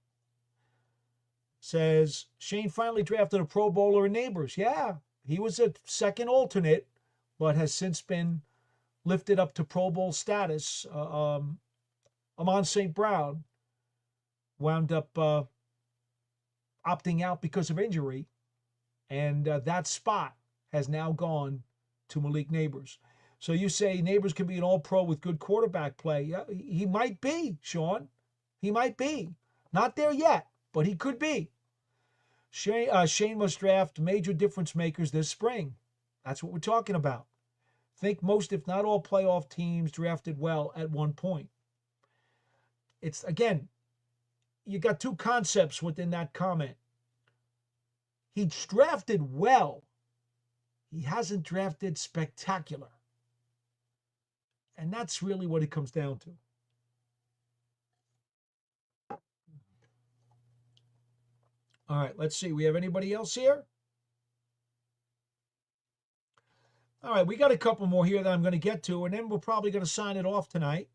says, Shane finally drafted a Pro Bowler in Neighbors. Yeah, he was a second alternate, but has since been lifted up to Pro Bowl status. Amon St. Brown wound up opting out because of injury, and that spot has now gone to Malik Neighbors. So you say Neighbors can be an all-pro with good quarterback play. Yeah, he might be, Sean. He might be. Not there yet, but he could be. Shane must draft major difference makers this spring. That's what we're talking about. Think most, if not all, playoff teams drafted well at one point. It's, again, you got 2 concepts within that comment. He's drafted well. He hasn't drafted spectacular. And that's really what it comes down to. All right, let's see. We have anybody else here? All right, we got a couple more here that I'm going to get to, and then we're probably going to sign it off tonight.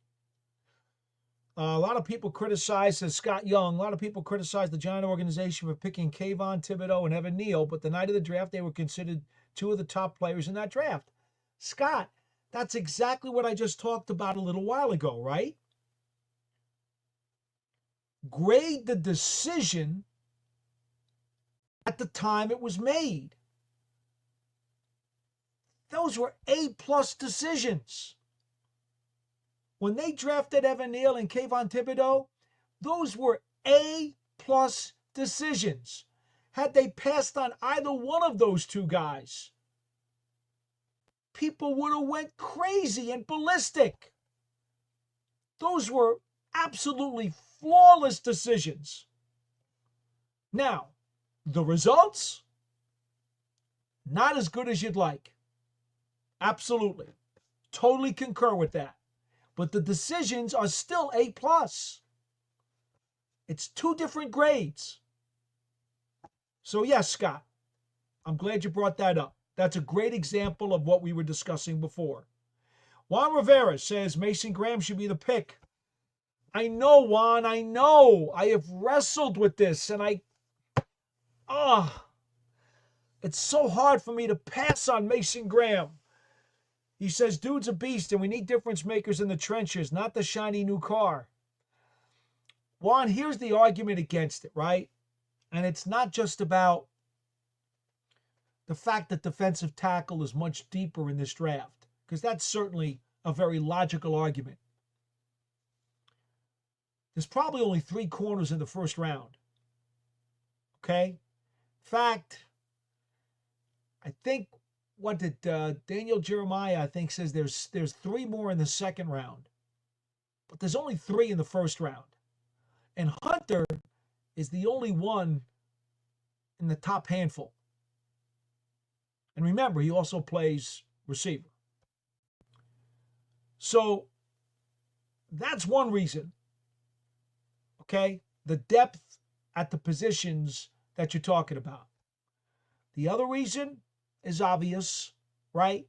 A lot of people criticize, says Scott Young, a lot of people criticize the Giant organization for picking Kayvon Thibodeau and Evan Neal, but the night of the draft, they were considered 2 of the top players in that draft. Scott, That's exactly what I just talked about a little while ago, right? Grade the decision at the time it was made. Those were A-plus decisions. When they drafted Evan Neal and Kayvon Thibodeau, those were A-plus decisions. Had they passed on either one of those two guys, people would have went crazy and ballistic. Those were absolutely flawless decisions. Now, the results, not as good as you'd like. Absolutely. Totally concur with that. But the decisions are still A+. It's two different grades. So yes, Scott, I'm glad you brought that up. That's a great example of what we were discussing before. Juan Rivera says Mason Graham should be the pick. I know, Juan, I know. I have wrestled with this, and it's so hard for me to pass on Mason Graham. He says, dude's a beast, and we need difference makers in the trenches, not the shiny new car. Juan, here's the argument against it, right? And it's not just about the fact that defensive tackle is much deeper in this draft, because that's certainly a very logical argument. There's probably only 3 corners in the first round. Okay? In fact, I think, what did Daniel Jeremiah, I think, says there's 3 more in the second round. But there's only 3 in the first round. And Hunter is the only one in the top handful. And remember, he also plays receiver. So that's one reason. Okay? The depth at the positions that you're talking about. The other reason is obvious, right?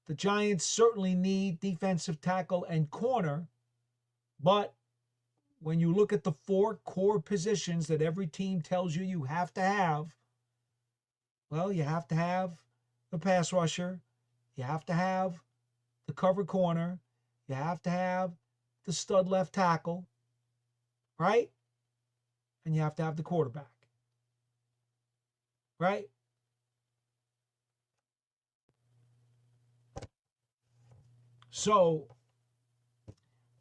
The Giants certainly need defensive tackle and corner, but when you look at the 4 core positions that every team tells you have to have, well, you have to have the pass rusher, you have to have the cover corner, you have to have the stud left tackle, right? And you have to have the quarterback, right? So,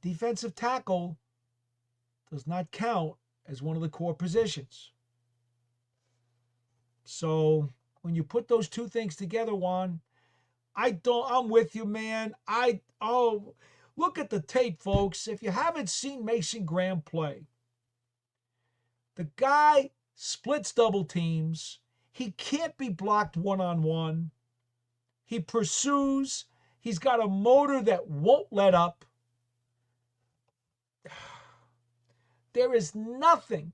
defensive tackle does not count as one of the core positions. So, when you put those two things together, Juan, I'm with you, man. Look at the tape, folks. If you haven't seen Mason Graham play, the guy splits double teams. He can't be blocked one-on-one. He pursues. He's got a motor that won't let up. There is nothing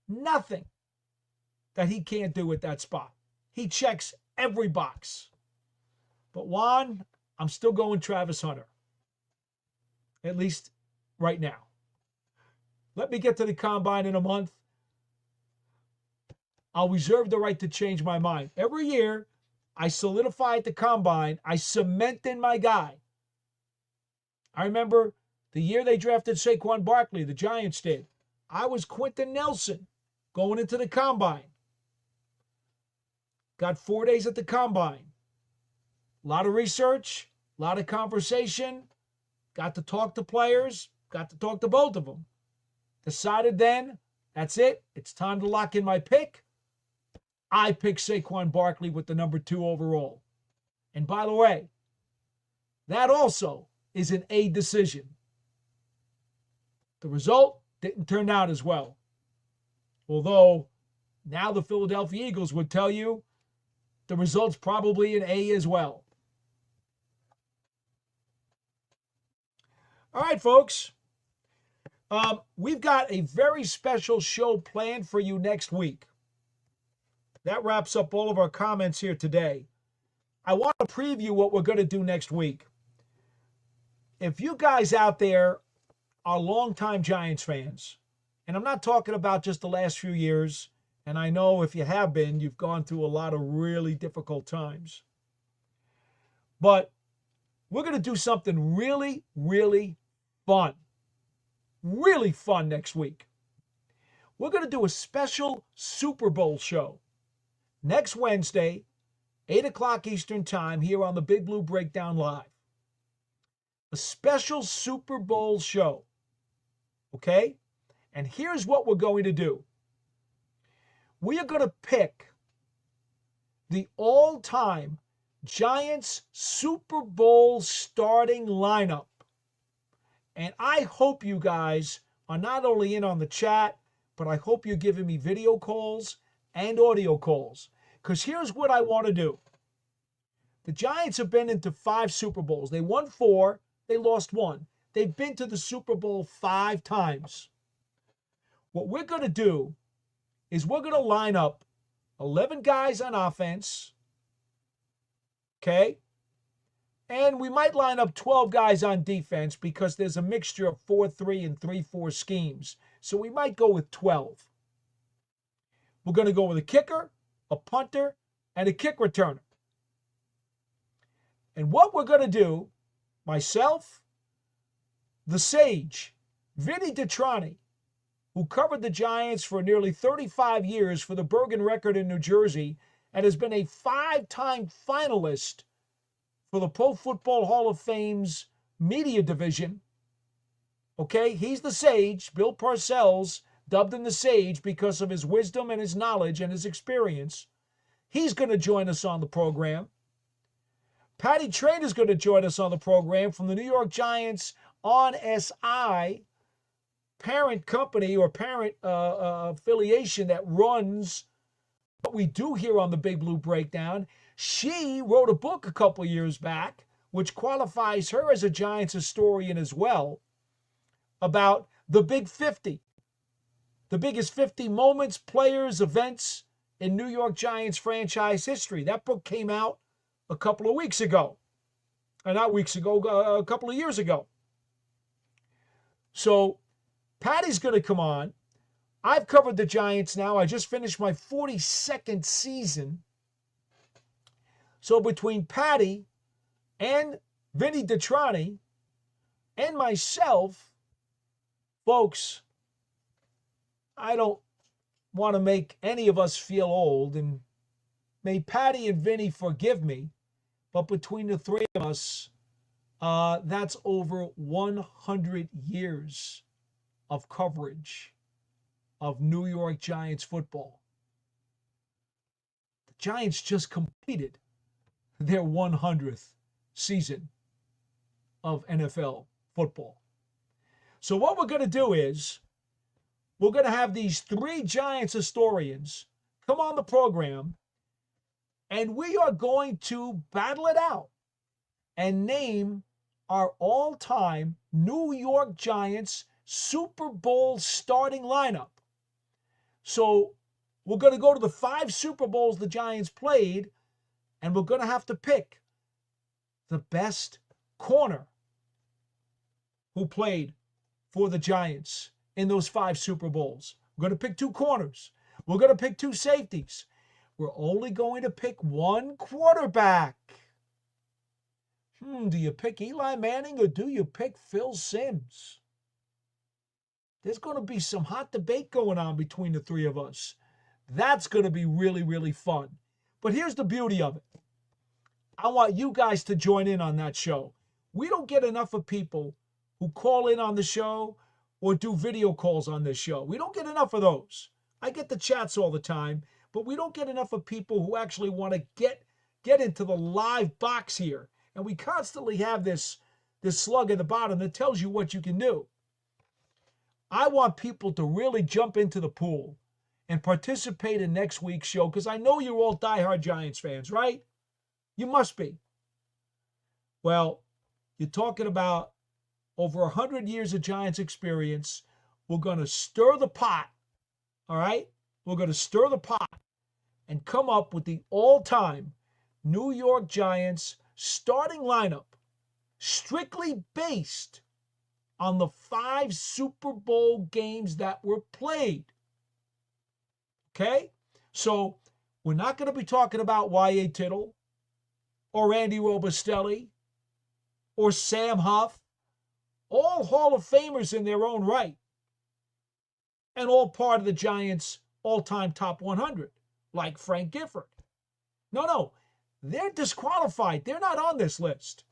that he can't do at that spot. He checks every box. But Juan, I'm still going Travis Hunter. At least right now. Let me get to the combine in a month. I'll reserve the right to change my mind. Every year, I solidify at the combine. I cement in my guy. I remember the year they drafted Saquon Barkley, the Giants did. I was Quentin Nelson going into the combine. Got 4 days at the combine. A lot of research, a lot of conversation. Got to talk to players, got to talk to both of them. Decided then, that's it. It's time to lock in my pick. I picked Saquon Barkley with the number 2 overall. And by the way, that also is an A decision. The result didn't turn out as well. Although, now the Philadelphia Eagles would tell you the result's probably an A as well. All right, folks. We've got a very special show planned for you next week. That wraps up all of our comments here today. I want to preview what we're going to do next week. If you guys out there are longtime Giants fans, and I'm not talking about just the last few years, and I know if you have been, you've gone through a lot of really difficult times. But we're going to do something really, really fun. Really fun next week. We're going to do a special Super Bowl show next Wednesday, 8 o'clock Eastern Time, here on the Big Blue Breakdown Live. A special Super Bowl show. Okay? And here's what we're going to do. We are going to pick the all-time Giants Super Bowl starting lineup. And I hope you guys are not only in on the chat, but I hope you're giving me video calls and audio calls. Because here's what I want to do. The Giants have been into 5 Super Bowls. They won 4. They lost 1. They've been to the Super Bowl 5 times. What we're going to do is we're going to line up 11 guys on offense. Okay? And we might line up 12 guys on defense because there's a mixture of 4-3 and 3-4 schemes. So we might go with 12. We're going to go with a kicker, a punter, and a kick returner. And what we're going to do, myself, the Sage, Vinny DiTrani, who covered the Giants for nearly 35 years for the Bergen Record in New Jersey and has been a 5-time finalist for the Pro Football Hall of Fame's media division. Okay, he's the Sage. Bill Parcells dubbed him the Sage because of his wisdom and his knowledge and his experience. He's going to join us on the program. Patty Train is going to join us on the program from the New York Giants on SI, parent company or parent affiliation that runs what we do here on the Big Blue Breakdown. She wrote a book a couple years back, which qualifies her as a Giants historian as well, about the Big 50, the biggest 50 moments, players, events in New York Giants franchise history. That book came out a couple of weeks ago. Not weeks ago, a couple of years ago. So Patty's going to come on. I've covered the Giants now. I just finished my 42nd season. So between Patty and Vinny DiTrani and myself, folks, I don't want to make any of us feel old, and may Patty and Vinny forgive me, but between the three of us, that's over 100 years of coverage of New York Giants football. The Giants just completed their 100th season of NFL football. So what we're going to do is we're going to have these 3 Giants historians come on the program, and we are going to battle it out and name our all-time New York Giants Super Bowl starting lineup. So we're going to go to the 5 Super Bowls the Giants played, and we're going to have to pick the best corner who played for the Giants in those 5 Super Bowls. We're going to pick 2 corners. We're going to pick 2 safeties. We're only going to pick 1 quarterback. Do you pick Eli Manning or do you pick Phil Simms? There's going to be some hot debate going on between the 3 of us. That's going to be really, really fun. But here's the beauty of it. I want you guys to join in on that show. We don't get enough of people who call in on the show or do video calls on this show. We don't get enough of those. I get the chats all the time, but we don't get enough of people who actually want to get into the live box here. And we constantly have this slug at the bottom that tells you what you can do. I want people to really jump into the pool and participate in next week's show, because I know you're all diehard Giants fans, right? You must be. Well, you're talking about over 100 years of Giants experience. We're going to stir the pot, all right? We're going to stir the pot and come up with the all-time New York Giants starting lineup, strictly based on the 5 Super Bowl games that were played. Okay? So we're not going to be talking about Y.A. Tittle or Andy Robustelli or Sam Huff, all Hall of Famers in their own right, and all part of the Giants' all-time top 100, like Frank Gifford. No, they're disqualified. They're not on this list.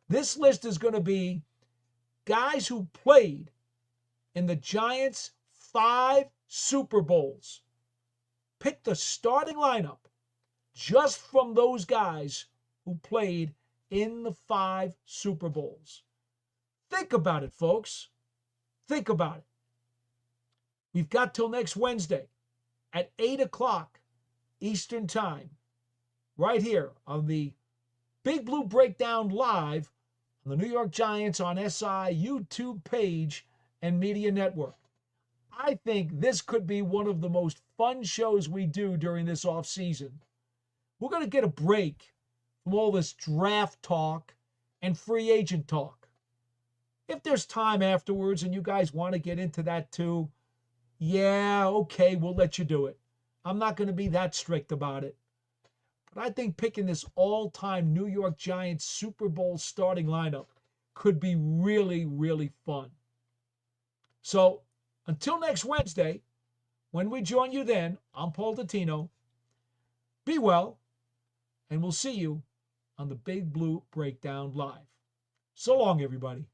This list is going to be guys who played in the Giants' 5 Super Bowls. Pick the starting lineup just from those guys who played in the 5 Super Bowls. Think about it, folks. Think about it. We've got till next Wednesday at 8 o'clock Eastern Time, right here on the Big Blue Breakdown live on the New York Giants on SI YouTube page and media network. I think this could be one of the most fun shows we do during this offseason. We're going to get a break from all this draft talk and free agent talk. If there's time afterwards and you guys want to get into that too, yeah, okay, we'll let you do it. I'm not going to be that strict about it. But I think picking this all-time New York Giants Super Bowl starting lineup could be really, really fun. So until next Wednesday, when we join you then, I'm Paul Dottino. Be well, and we'll see you on the Big Blue Breakdown Live. So long, everybody.